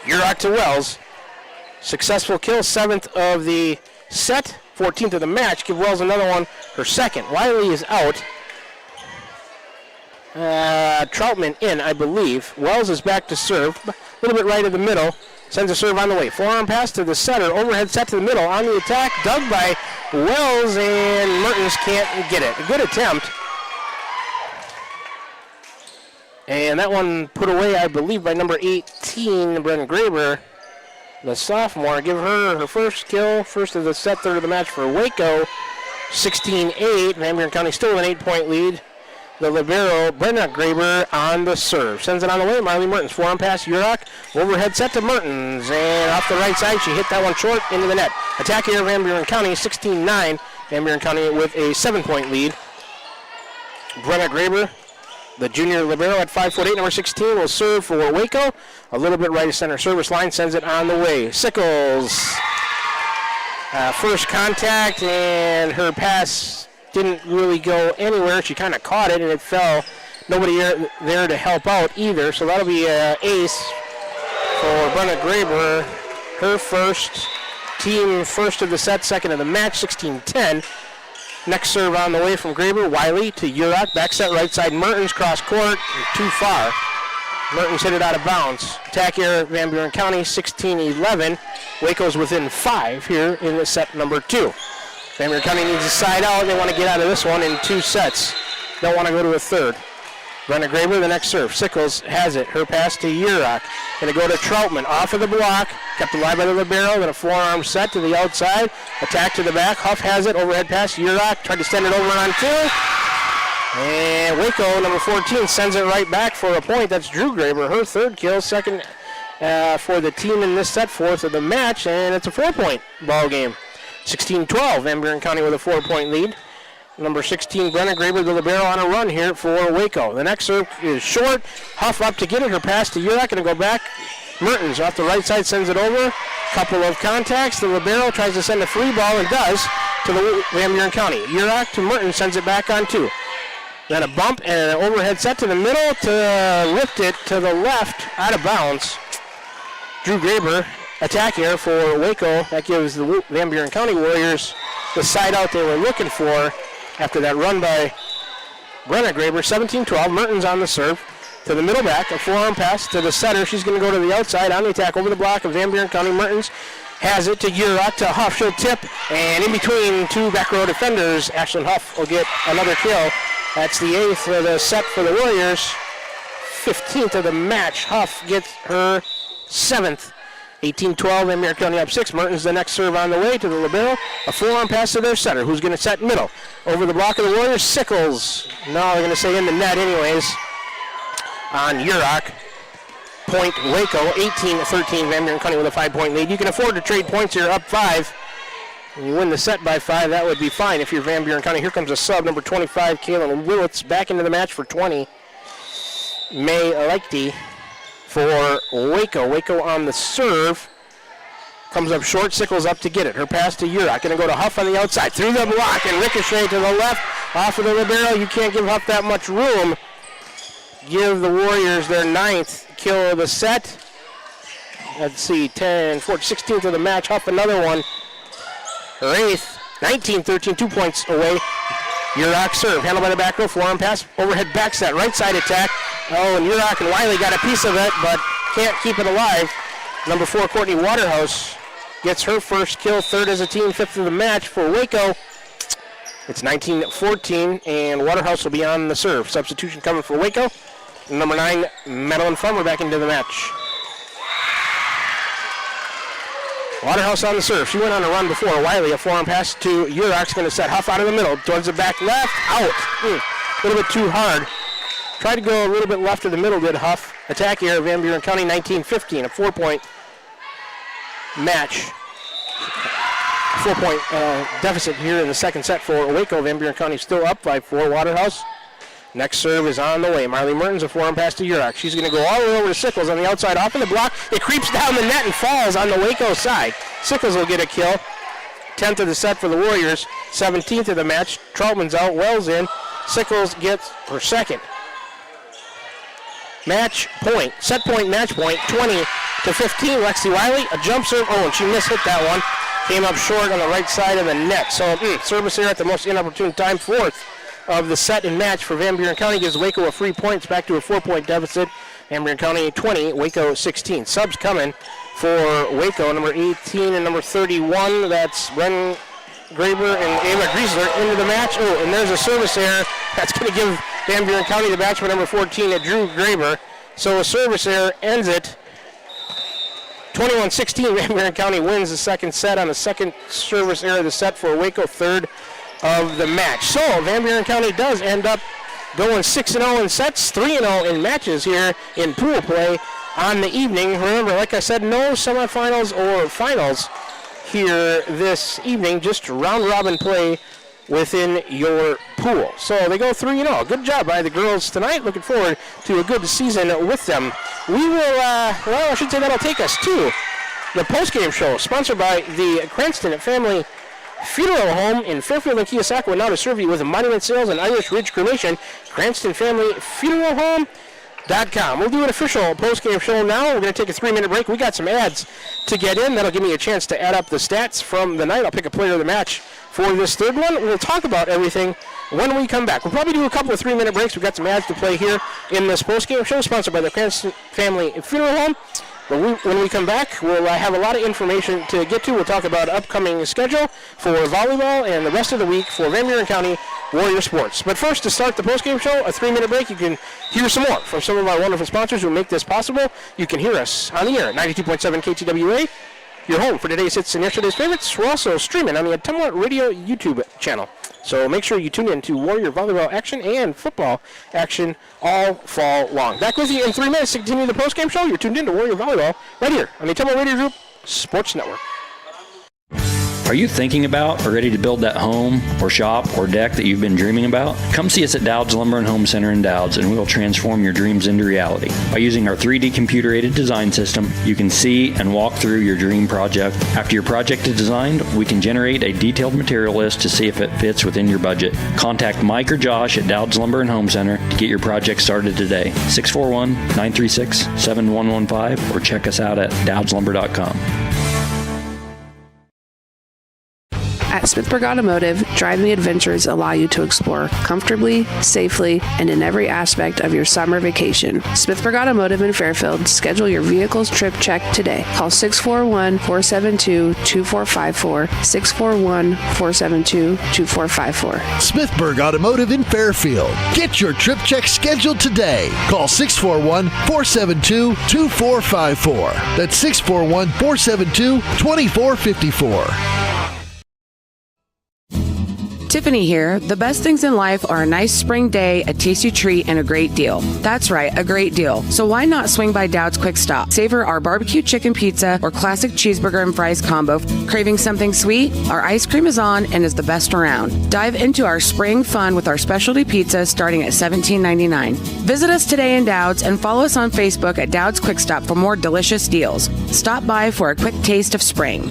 Urach to Wells. Successful kill, 7th of the set, 14th of the match. Give Wells another one, her 2nd. Wiley is out. Troutman in, I believe. Wells is back to serve. A little bit right of the middle. Sends a serve on the way. Forearm pass to the setter. Overhead set to the middle. On the attack. Dug by Wells, and Mertens can't get it. A good attempt. And that one put away, I believe, by number 18, Brennan Graber, the sophomore. Give her her first kill. First of the set, 3rd of the match for Waco. 16-8. Van Buren County still with an 8-point lead. The libero, Brenna Graber, on the serve. Sends it on the way. Marley Mertens. Forearm pass, Urach. Overhead set to Mertens. And off the right side, she hit that one short into the net. Attack here, Van Buren County, 16-9. Van Buren County with a 7-point lead. Brenna Graber, the junior libero at 5'8", number 16, will serve for Waco. A little bit right of center service line. Sends it on the way. Sickles. First contact, and her pass didn't really go anywhere. She kind of caught it, and it fell. Nobody there to help out either, so that'll be an ace for Brenna Graber. Her first, team first of the set, 2nd of the match, 16-10. Next serve on the way from Graber. Wiley to Urach. Back set right side. Mertens cross court. Too far. Mertens hit it out of bounds. Attack here, Van Buren County, 16-11. Waco's within 5 here in the set number 2. Van Buren County needs a side out. They want to get out of this one in 2 sets. Don't want to go to a 3rd. Brenna Graber, the next serve. Sickles has it. Her pass to Urach. Going to go to Troutman. Off of the block. Kept alive by the libero. Then a forearm set to the outside. Attack to the back. Huff has it. Overhead pass to Urach. Tried to send it over on 2. And Waco, number 14, sends it right back for a point. That's Drew Graber. Her 3rd kill. 2nd for the team in this set. 4th of the match. And it's a 4-point ball game. 16-12, Van Buren County with a 4-point lead. Number 16, Brenna Graber, the libero, on a run here for Waco. The next serve is short. Huff up to get it. Her pass to Urach, going to go back. Mertens off the right side sends it over. Couple of contacts. The libero tries to send a free ball and does to the Van Buren County. Urach to Mertens sends it back on 2. Then a bump and an overhead set to the middle to lift it to the left, out of bounds. Drew Graber, attack here for Waco. That gives the Van Buren County Warriors the side out they were looking for after that run by Brenna Graber. 17-12, Mertens on the serve. To the middle back, a forearm pass to the setter. She's going to go to the outside on the attack over the block of Van Buren County. Mertens has it to Urach, to Huff. She'll tip, and in between two back row defenders, Ashlyn Huff will get another kill. That's the 8th of the set for the Warriors. 15th of the match. Huff gets her 7th. 18-12, Van Buren County up 6. Mertens the next serve on the way to the libero. A forearm pass to their setter, who's going to set middle. Over the block of the Warriors, Sickles. No, they're going to say in the net anyways. On Urach. Point Waco, 18-13, Van Buren County with a 5-point lead. You can afford to trade points here, up 5. When you win the set by 5, that would be fine if you're Van Buren County. Here comes a sub, number 25, Kaylin Willits, back into the match for 20. May Leichty for Waco. Waco on the serve. Comes up short, Sickles up to get it. Her pass to Urach. Going to go to Huff on the outside. Through the block and ricochet to the left. Off of the libero. You can't give Huff that much room. Give the Warriors their 9th kill of the set. Let's see, 10, 14, 16th of the match. Huff another one. Her 8th, 19-13, 2 points away. Urach serve, handled by the back row, forearm pass, overhead back set, right side attack. Oh, and Urach and Wiley got a piece of it, but can't keep it alive. Number 4, Courtney Waterhouse gets her first kill, 3rd as a team, 5th of the match for Waco. It's 19-14, and Waterhouse will be on the serve. Substitution coming for Waco. Number 9, Madeline Farmer back into the match. Waterhouse on the serve. She went on a run before. Wiley, a forearm pass to Urach's going to set Huff out of the middle. Towards the back left. Out. A little bit too hard. Tried to go a little bit left of the middle, did Huff. Attack here, Van Buren County, 19-15. A 4-point match. 4-point deficit here in the second set for Waco. Van Buren County still up by 4. Waterhouse. Next serve is on the way. Marley Mertens, a forearm pass to Urach. She's going to go all the way over to Sickles on the outside, off in the block. It creeps down the net and falls on the Waco side. Sickles will get a kill. 10th of the set for the Warriors. 17th of the match. Troutman's out. Wells in. Sickles gets her 2nd. Match point. Set point, match point. 20-15. Lexi Wiley, a jump serve. Oh, and she mishit that one. Came up short on the right side of the net. So service here at the most inopportune time. 4th of the set and match for Van Buren County gives Waco a free point. It's back to a 4-point deficit. Van Buren County 20, Waco 16. Subs coming for Waco, number 18 and number 31. That's Bren Graber and Ava Griesler into the match. Oh, and there's a service error. That's going to give Van Buren County the match for number 14 at Drew Graber. So a service error ends it. 21-16, Van Buren County wins the second set on the second service error of the set for Waco, 3rd of the match. So Van Buren County does end up going 6-0 in sets, 3-0 in matches here in pool play on the evening. Remember, like I said, no semifinals or finals here this evening, just round-robin play within your pool. So they go 3-0. Good job by the girls tonight. Looking forward to a good season with them. We will, well, I should say that'll take us to the postgame show, sponsored by the Cranston Family Funeral Home in Fairfield and Keosauqua. Now to serve you with monument sales and Irish Ridge cremation. Cranston Family Funeral Home.com. We'll do an official postgame show now. We're going to take a 3-minute break. We got some ads to get in. That'll give me a chance to add up the stats from the night. I'll pick a player of the match for this third one. We'll talk about everything when we come back. We'll probably do a couple of 3-minute breaks. We've got some ads to play here in this postgame show, sponsored by the Cranston Family Funeral Home. But when we come back, we'll have a lot of information to get to. We'll talk about upcoming schedule for volleyball and the rest of the week for Van Buren County Warrior Sports. But first, to start the postgame show, a 3-minute break. You can hear some more from some of our wonderful sponsors who make this possible. You can hear us on the air at 92.7 KTWA, your home for today's hits and yesterday's favorites. We're also streaming on the Ottumwa Radio YouTube channel. So make sure you tune in to Warrior volleyball action and football action all fall long. Back with you in 3 minutes to continue the postgame show. You're tuned in to Warrior Volleyball right here on the Ottumwa Radio Group Sports Network. Are you thinking about or ready to build that home or shop or deck that you've been dreaming about? Come see us at Dowd's Lumber and Home Center in Dowd's, and we will transform your dreams into reality. By using our 3D computer-aided design system, you can see and walk through your dream project. After your project is designed, we can generate a detailed material list to see if it fits within your budget. Contact Mike or Josh at Dowd's Lumber and Home Center to get your project started today. 641-936-7115 or check us out at dowdslumber.com. At Smithburg Automotive, driving adventures allow you to explore comfortably, safely, and in every aspect of your summer vacation. Smithburg Automotive in Fairfield, schedule your vehicle's trip check today. Call 641-472-2454, 641-472-2454. Smithburg Automotive in Fairfield. Get your trip check scheduled today. Call 641-472-2454. That's 641-472-2454. Tiffany here. The best things in life are a nice spring day, a tasty treat, and a great deal. That's right, a great deal. So why not swing by Dowd's Quick Stop? Savor our barbecue chicken pizza or classic cheeseburger and fries combo. Craving something sweet? Our ice cream is on and is the best around. Dive into our spring fun with our specialty pizza starting at $17.99. Visit us today in Dowd's and follow us on Facebook at Dowd's Quick Stop for more delicious deals. Stop by for a quick taste of spring.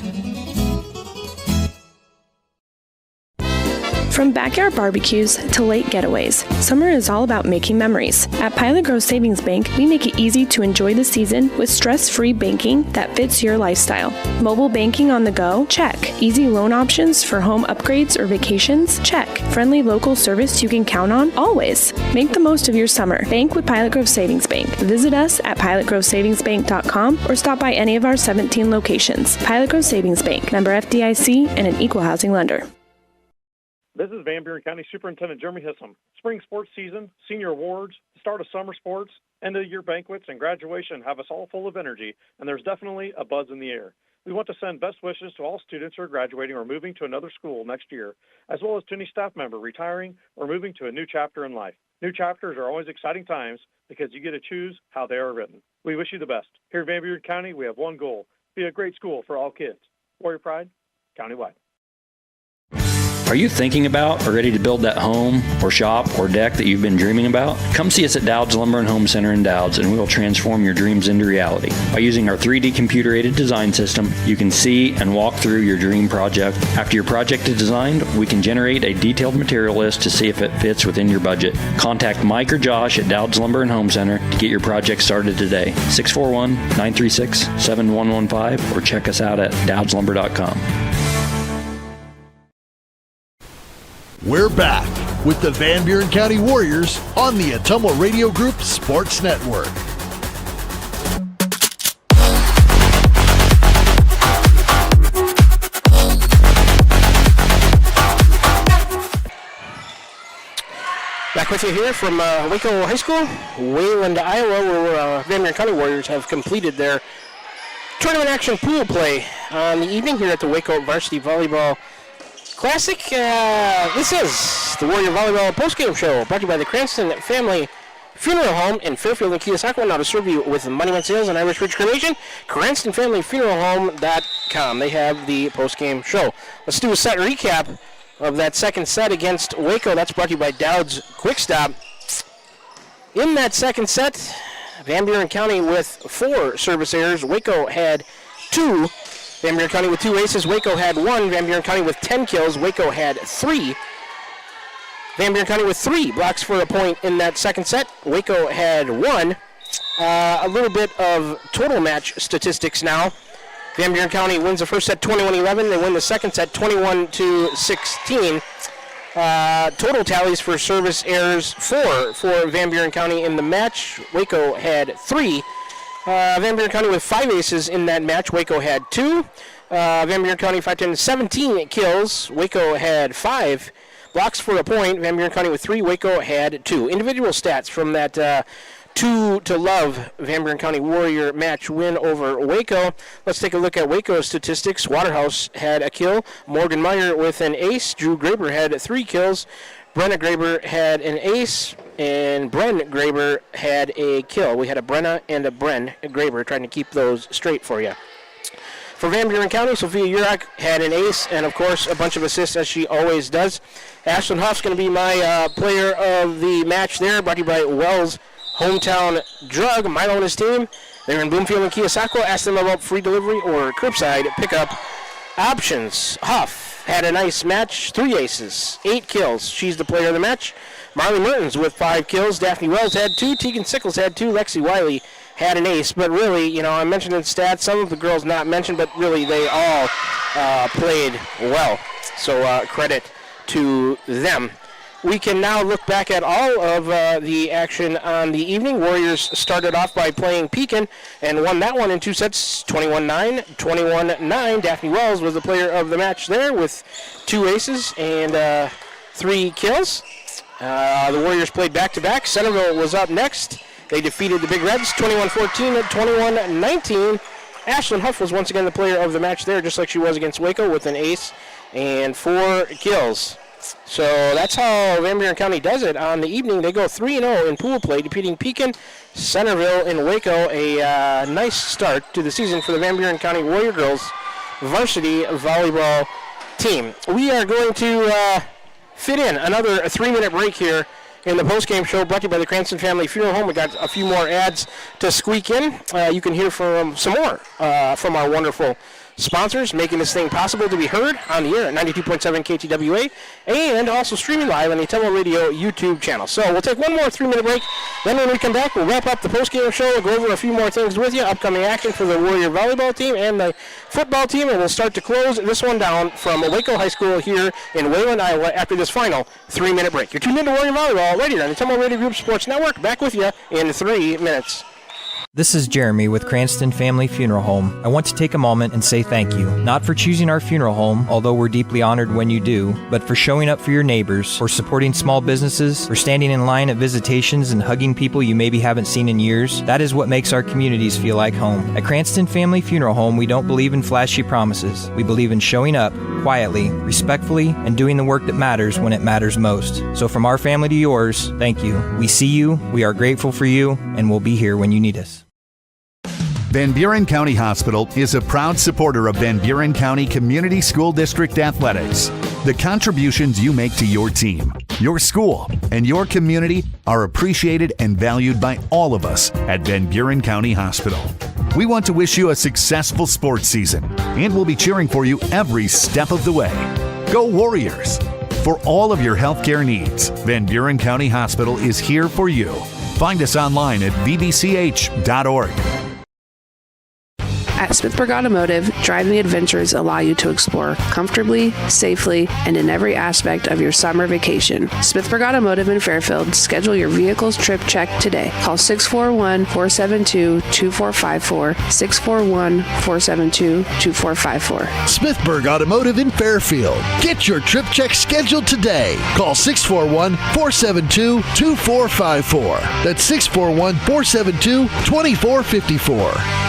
From backyard barbecues to lake getaways, summer is all about making memories. At Pilot Grove Savings Bank, we make it easy to enjoy the season with stress-free banking that fits your lifestyle. Mobile banking on the go? Check. Easy loan options for home upgrades or vacations? Check. Friendly local service you can count on? Always. Make the most of your summer. Bank with Pilot Grove Savings Bank. Visit us at pilotgrovesavingsbank.com or stop by any of our 17 locations. Pilot Grove Savings Bank, member FDIC, and an equal housing lender. This is Van Buren County Superintendent Jeremy Hissom. Spring sports season, senior awards, the start of summer sports, end of the year banquets, and graduation have us all full of energy, and there's definitely a buzz in the air. We want to send best wishes to all students who are graduating or moving to another school next year, as well as to any staff member retiring or moving to a new chapter in life. New chapters are always exciting times because you get to choose how they are written. We wish you the best. Here in Van Buren County, we have one goal: be a great school for all kids. Warrior Pride, countywide. Are you thinking about or ready to build that home or shop or deck that you've been dreaming about? Come see us at Dowd's Lumber and Home Center in Dowd's, and we will transform your dreams into reality. By using our 3D computer-aided design system, you can see and walk through your dream project. After your project is designed, we can generate a detailed material list to see if it fits within your budget. Contact Mike or Josh at Dowd's Lumber and Home Center to get your project started today. 641-936-7115 or check us out at dowdslumber.com. We're back with the Van Buren County Warriors on the Ottumwa Radio Group Sports Network. Back with you here from Waco High School, Wayland, Iowa, where Van Buren County Warriors have completed their tournament action pool play on the evening here at the Waco Varsity Volleyball Classic. This is the Warrior Volleyball postgame show brought to you by the Cranston Family Funeral Home in Fairfield and Keosauqua. Now to serve you with Money Sales and Irish Ridge Cremation, CranstonFamilyFuneralHome.com. They have the postgame show. Let's do a set recap of that second set against Waco. That's brought to you by Dowd's Quick Stop. In that second set, Van Buren County with 4 service errors. Waco had 2. Van Buren County with 2 aces. Waco had 1. Van Buren County with 10 kills. Waco had 3. Van Buren County with 3 blocks for a point in that second set. Waco had 1. A little bit of total match statistics now. Van Buren County wins the first set 21-11. They win the second set 21-16. Total tallies for service errors 4 for Van Buren County in the match. Waco had 3. Van Buren County with 5 aces in that match. Waco had 2. Van Buren County 5-10-17 kills. Waco had 5 blocks for a point. Van Buren County with 3. Waco had 2. Individual stats from that 2-0 Van Buren County Warrior match win over Waco. Let's take a look at Waco's statistics. Waterhouse had a kill. Morgan Meyer with an ace. Drew Graber had 3 kills. Brenna Graber had an ace, and Bren Graber had a kill. We had a Brenna and a Bren Graber, trying to keep those straight for you. For Van Buren County, Sophia Urach had an ace and, of course, a bunch of assists, as she always does. Ashlyn Huff's going to be my player of the match there, brought to you by Wells Hometown Drug. Milo and his team, they're in Bloomfield and Keosauqua. Ask them about free delivery or curbside pickup options. Huff had a nice match, 3 aces, 8 kills. She's the player of the match. Marley Mertens with 5 kills. Daphne Wells had 2. Tegan Sickles had 2. Lexi Wiley had an ace. But really, I mentioned in stats, some of the girls not mentioned, but really they all played well. So credit to them. We can now look back at all of the action on the evening. Warriors started off by playing Pekin and won that one in 2 sets, 21-9, 21-9. Daphne Wells was the player of the match there with 2 aces and 3 kills. The Warriors played back-to-back. Centerville was up next. They defeated the Big Reds 21-14 and 21-19. Ashlyn Huff was once again the player of the match there, just like she was against Waco, with an ace and 4 kills. So that's how Van Buren County does it on the evening. They go 3-0 in pool play, defeating Pekin, Centerville, and Waco. A nice start to the season for the Van Buren County Warrior Girls varsity volleyball team. We are going to fit in another 3-minute break here in the postgame show, brought to you by the Cranston Family Funeral Home. We got a few more ads to squeak in. You can hear from some more from our wonderful sponsors, making this thing possible to be heard on the air at 92.7 KTWA and also streaming live on the Atemo Radio YouTube channel. So we'll take one more 3-minute break. Then when we come back, we'll wrap up the postgame show. We'll go over a few more things with you, upcoming action for the Warrior volleyball team and the football team, and we'll start to close this one down from Waco High School here in Wayland, Iowa, after this final 3-minute break. You're tuned into Warrior Volleyball right here on the Atemo Radio Group Sports Network. Back with you in 3 minutes. This is Jeremy with Cranston Family Funeral Home. I want to take a moment and say thank you, not for choosing our funeral home, although we're deeply honored when you do, but for showing up for your neighbors, for supporting small businesses, for standing in line at visitations and hugging people you maybe haven't seen in years. That is what makes our communities feel like home. At Cranston Family Funeral Home, we don't believe in flashy promises. We believe in showing up quietly, respectfully, and doing the work that matters when it matters most. So from our family to yours, thank you. We see you, we are grateful for you, and we'll be here when you need us. Van Buren County Hospital is a proud supporter of Van Buren County Community School District Athletics. The contributions you make to your team, your school, and your community are appreciated and valued by all of us at Van Buren County Hospital. We want to wish you a successful sports season, and we'll be cheering for you every step of the way. Go Warriors! For all of your healthcare needs, Van Buren County Hospital is here for you. Find us online at vbch.org. At Smithburg Automotive, driving adventures allow you to explore comfortably, safely, and in every aspect of your summer vacation. Smithburg Automotive in Fairfield. Schedule your vehicle's trip check today. Call 641-472-2454, 641-472-2454. Smithburg Automotive in Fairfield. Get your trip check scheduled today. Call 641-472-2454. That's 641-472-2454.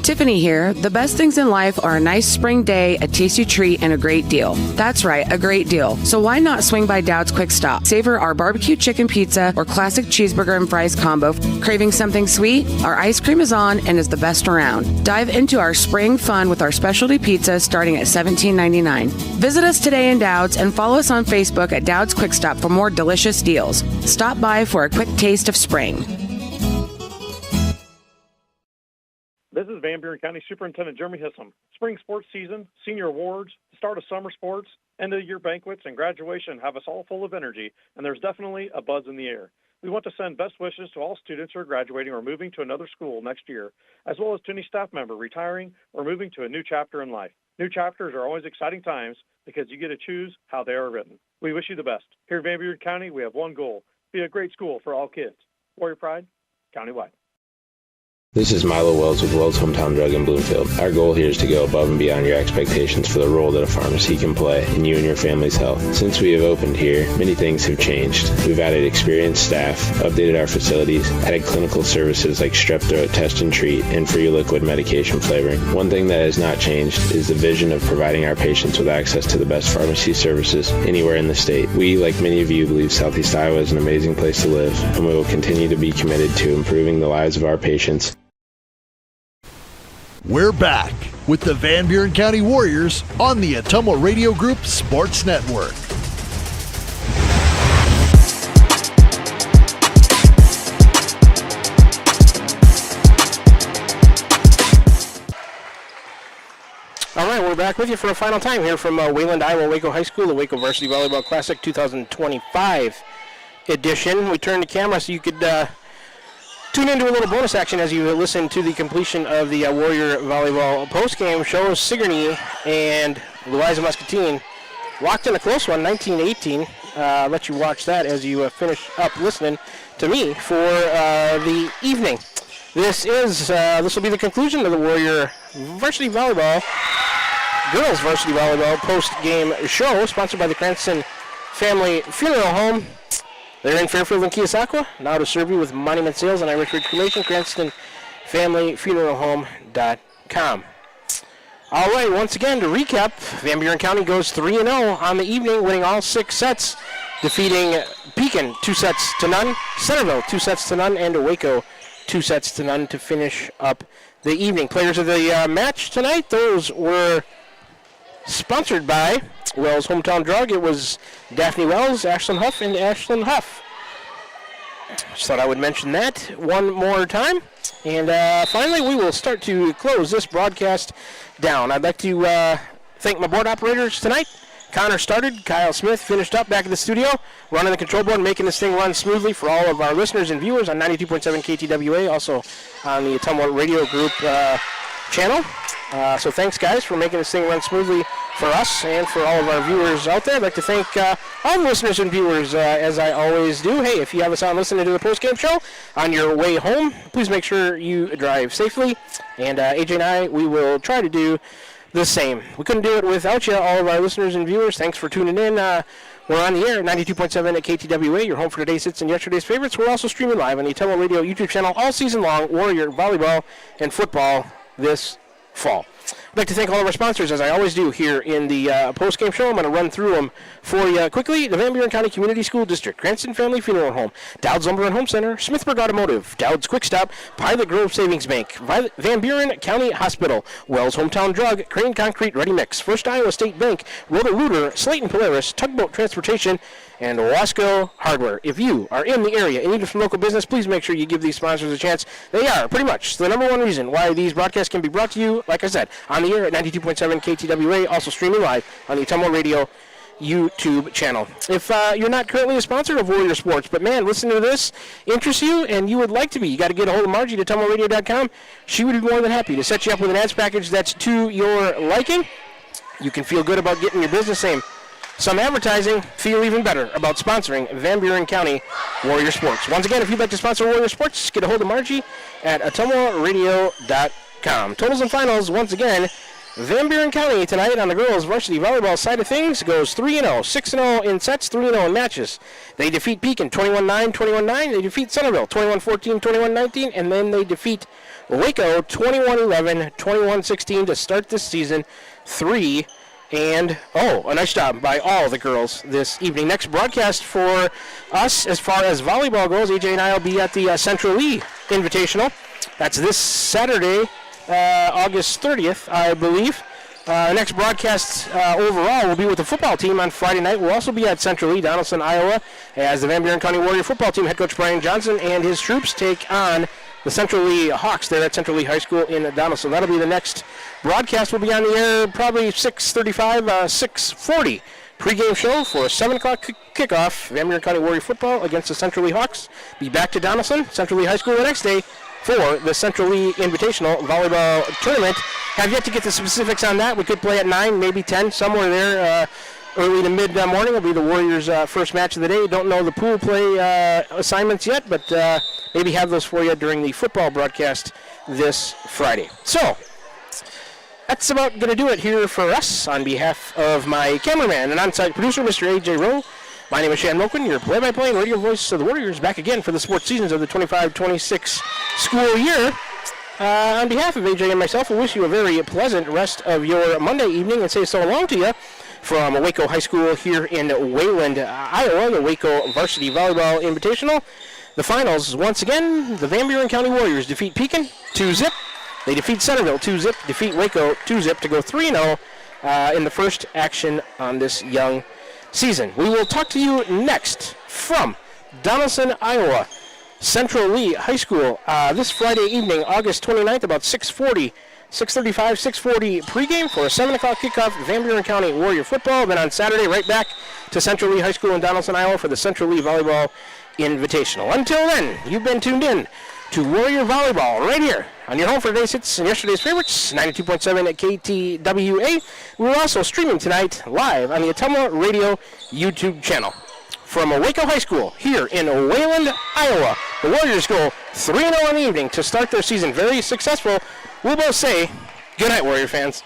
Tiffany here. The best things in life are a nice spring day, a tasty treat, and a great deal. That's right, a great deal. So why not swing by Dowd's Quick Stop? Savor our barbecue chicken pizza or classic cheeseburger and fries combo. Craving something sweet? Our ice cream is on and is the best around. Dive into our spring fun with our specialty pizza starting at $17.99. Visit us today in Dowd's and follow us on Facebook at Dowd's Quick Stop for more delicious deals. Stop by for a quick taste of spring. This is Van Buren County Superintendent Jeremy Hissom. Spring sports season, senior awards, the start of summer sports, end of year banquets, and graduation have us all full of energy, and there's definitely a buzz in the air. We want to send best wishes to all students who are graduating or moving to another school next year, as well as to any staff member retiring or moving to a new chapter in life. New chapters are always exciting times because you get to choose how they are written. We wish you the best. Here at Van Buren County, we have one goal: be a great school for all kids. Warrior Pride, countywide. This is Milo Wells with Wells Hometown Drug in Bloomfield. Our goal here is to go above and beyond your expectations for the role that a pharmacy can play in you and your family's health. Since we have opened here, many things have changed. We've added experienced staff, updated our facilities, added clinical services like strep throat test and treat, and free liquid medication flavoring. One thing that has not changed is the vision of providing our patients with access to the best pharmacy services anywhere in the state. We, like many of you, believe Southeast Iowa is an amazing place to live, and we will continue to be committed to improving the lives of our patients. We're back with the Van Buren County Warriors on the Ottumwa Radio Group Sports Network. All right, we're back with you for a final time here from Wayland, Iowa, Waco High School, the Waco Varsity Volleyball Classic 2025 edition. We turned the camera so you could tune into a little bonus action as you listen to the completion of the Warrior Volleyball postgame show. Sigourney and Louisa Muscatine locked in a close one, 19-18. I'll let you watch that as you finish up listening to me for the evening. This will be the conclusion of the Warrior Varsity Volleyball, Girls Varsity Volleyball post-game show, sponsored by the Cranston Family Funeral Home. They're in Fairfield and Keosauqua. Now to serve you with monument sales and Irish Ridge Cremation, CranstonFamilyFuneralHome.com. All right, once again, to recap, Van Buren County goes 3-0 on the evening, winning all 6 sets, defeating Pekin 2-0, Centerville 2-0, and Waco 2-0 to finish up the evening. Players of the match tonight, those were sponsored by Wells Hometown Drug. It was Daphne Wells, Ashlyn Huff, and Ashlyn Huff. Just thought I would mention that one more time. And finally, we will start to close this broadcast down. I'd like to thank my board operators tonight. Connor started, Kyle Smith finished up back in the studio, running the control board, making this thing run smoothly for all of our listeners and viewers on 92.7 KTWA, also on the Ottumwa Radio Group channel. So thanks, guys, for making this thing run smoothly for us and for all of our viewers out there. I'd like to thank all the listeners and viewers, as I always do. Hey, if you have us on listening to the post-game show on your way home, please make sure you drive safely. And AJ and I, we will try to do the same. We couldn't do it without you, all of our listeners and viewers. Thanks for tuning in. We're on the air at 92.7 at KTWA, your home for today's hits and yesterday's favorites. We're also streaming live on the Ottumwa Radio YouTube channel all season long, Warrior Volleyball and football this fall. I'd like to thank all of our sponsors, as I always do here in the post-game show. I'm going to run through them for you quickly. The Van Buren County Community School District, Cranston Family Funeral Home, Dowd's Lumber and Home Center, Smithburg Automotive, Dowd's Quick Stop, Pilot Grove Savings Bank, Van Buren County Hospital, Wells Hometown Drug, Crane Concrete Ready Mix, First Iowa State Bank, Roto-Rooter, Slayton Polaris, Tugboat Transportation, and Wasco Hardware. If you are in the area and need some local business, please make sure you give these sponsors a chance. They are pretty much the number one reason why these broadcasts can be brought to you, like I said, on the air at 92.7 KTWA, also streaming live on the Ottumwa Radio YouTube channel. If you're not currently a sponsor of Warrior Sports, but man, listening to this interests you and you would like to be, you got to get a hold of Margie at OttumwaRadio.com. She would be more than happy to set you up with an ads package that's to your liking. You can feel good about getting your business name some advertising, feel even better about sponsoring Van Buren County Warrior Sports. Once again, if you'd like to sponsor Warrior Sports, get a hold of Margie at OttumwaRadio.com. Totals and finals, once again, Van Buren County tonight on the girls' varsity volleyball side of things goes 3-0, 6-0 in sets, 3-0 in matches. They defeat Pekin 21-9, 21-9. They defeat Centerville 21-14, 21-19, and then they defeat Waco 21-11, 21-16 to start this season 3. And, a nice job by all the girls this evening. Next broadcast for us, as far as volleyball goes, AJ and I will be at the Central Lee Invitational. That's this Saturday, August 30th, I believe. Next broadcast overall will be with the football team on Friday night. We'll also be at Central Lee, Donaldson, Iowa, as the Van Buren County Warrior football team head coach Brian Johnson and his troops take on the Central Lee Hawks there at Central Lee High School in Donaldson. That'll be the next broadcast. Will be on the air probably 6:35, 6:40 pregame show for a 7 o'clock kickoff. Van Buren County Warrior football against the Central Lee Hawks. Be back to Donaldson, Central Lee High School the next day for the Central Lee Invitational Volleyball Tournament. Have yet to get the specifics on that. We could play at 9, maybe 10, somewhere there. Early to mid-morning will be the Warriors' first match of the day. Don't know the pool play assignments yet, but maybe have those for you during the football broadcast this Friday. So, that's about going to do it here for us. On behalf of my cameraman and on-site producer, Mr. A.J. Rowe, my name is Shan Milken, your play-by-play and radio voice of the Warriors, back again for the sports seasons of the 25-26 school year. On behalf of AJ and myself, we wish you a very pleasant rest of your Monday evening and say so long to you from Waco High School here in Wayland, Iowa, the Waco Varsity Volleyball Invitational. The finals, once again, the Van Buren County Warriors defeat Pekin 2-0. They defeat Centerville 2-zip, defeat Waco 2-zip to go 3-0 in the first action on this young season. We will talk to you next from Donaldson, Iowa, Central Lee High School this Friday evening, August 29th, about 6:40 pregame for a 7 o'clock kickoff, Van Buren County Warrior football. Then on Saturday, right back to Central Lee High School in Donaldson, Iowa for the Central Lee Volleyball Invitational. Until then, you've been tuned in to Warrior Volleyball right here on your home for today's hits and yesterday's favorites, 92.7 at KTWA. We're also streaming tonight live on the Ottumwa Radio YouTube channel. From Waco High School here in Wayland, Iowa, the Warriors go 3-0 in the evening to start their season very successful. We'll both say good night, Warrior fans.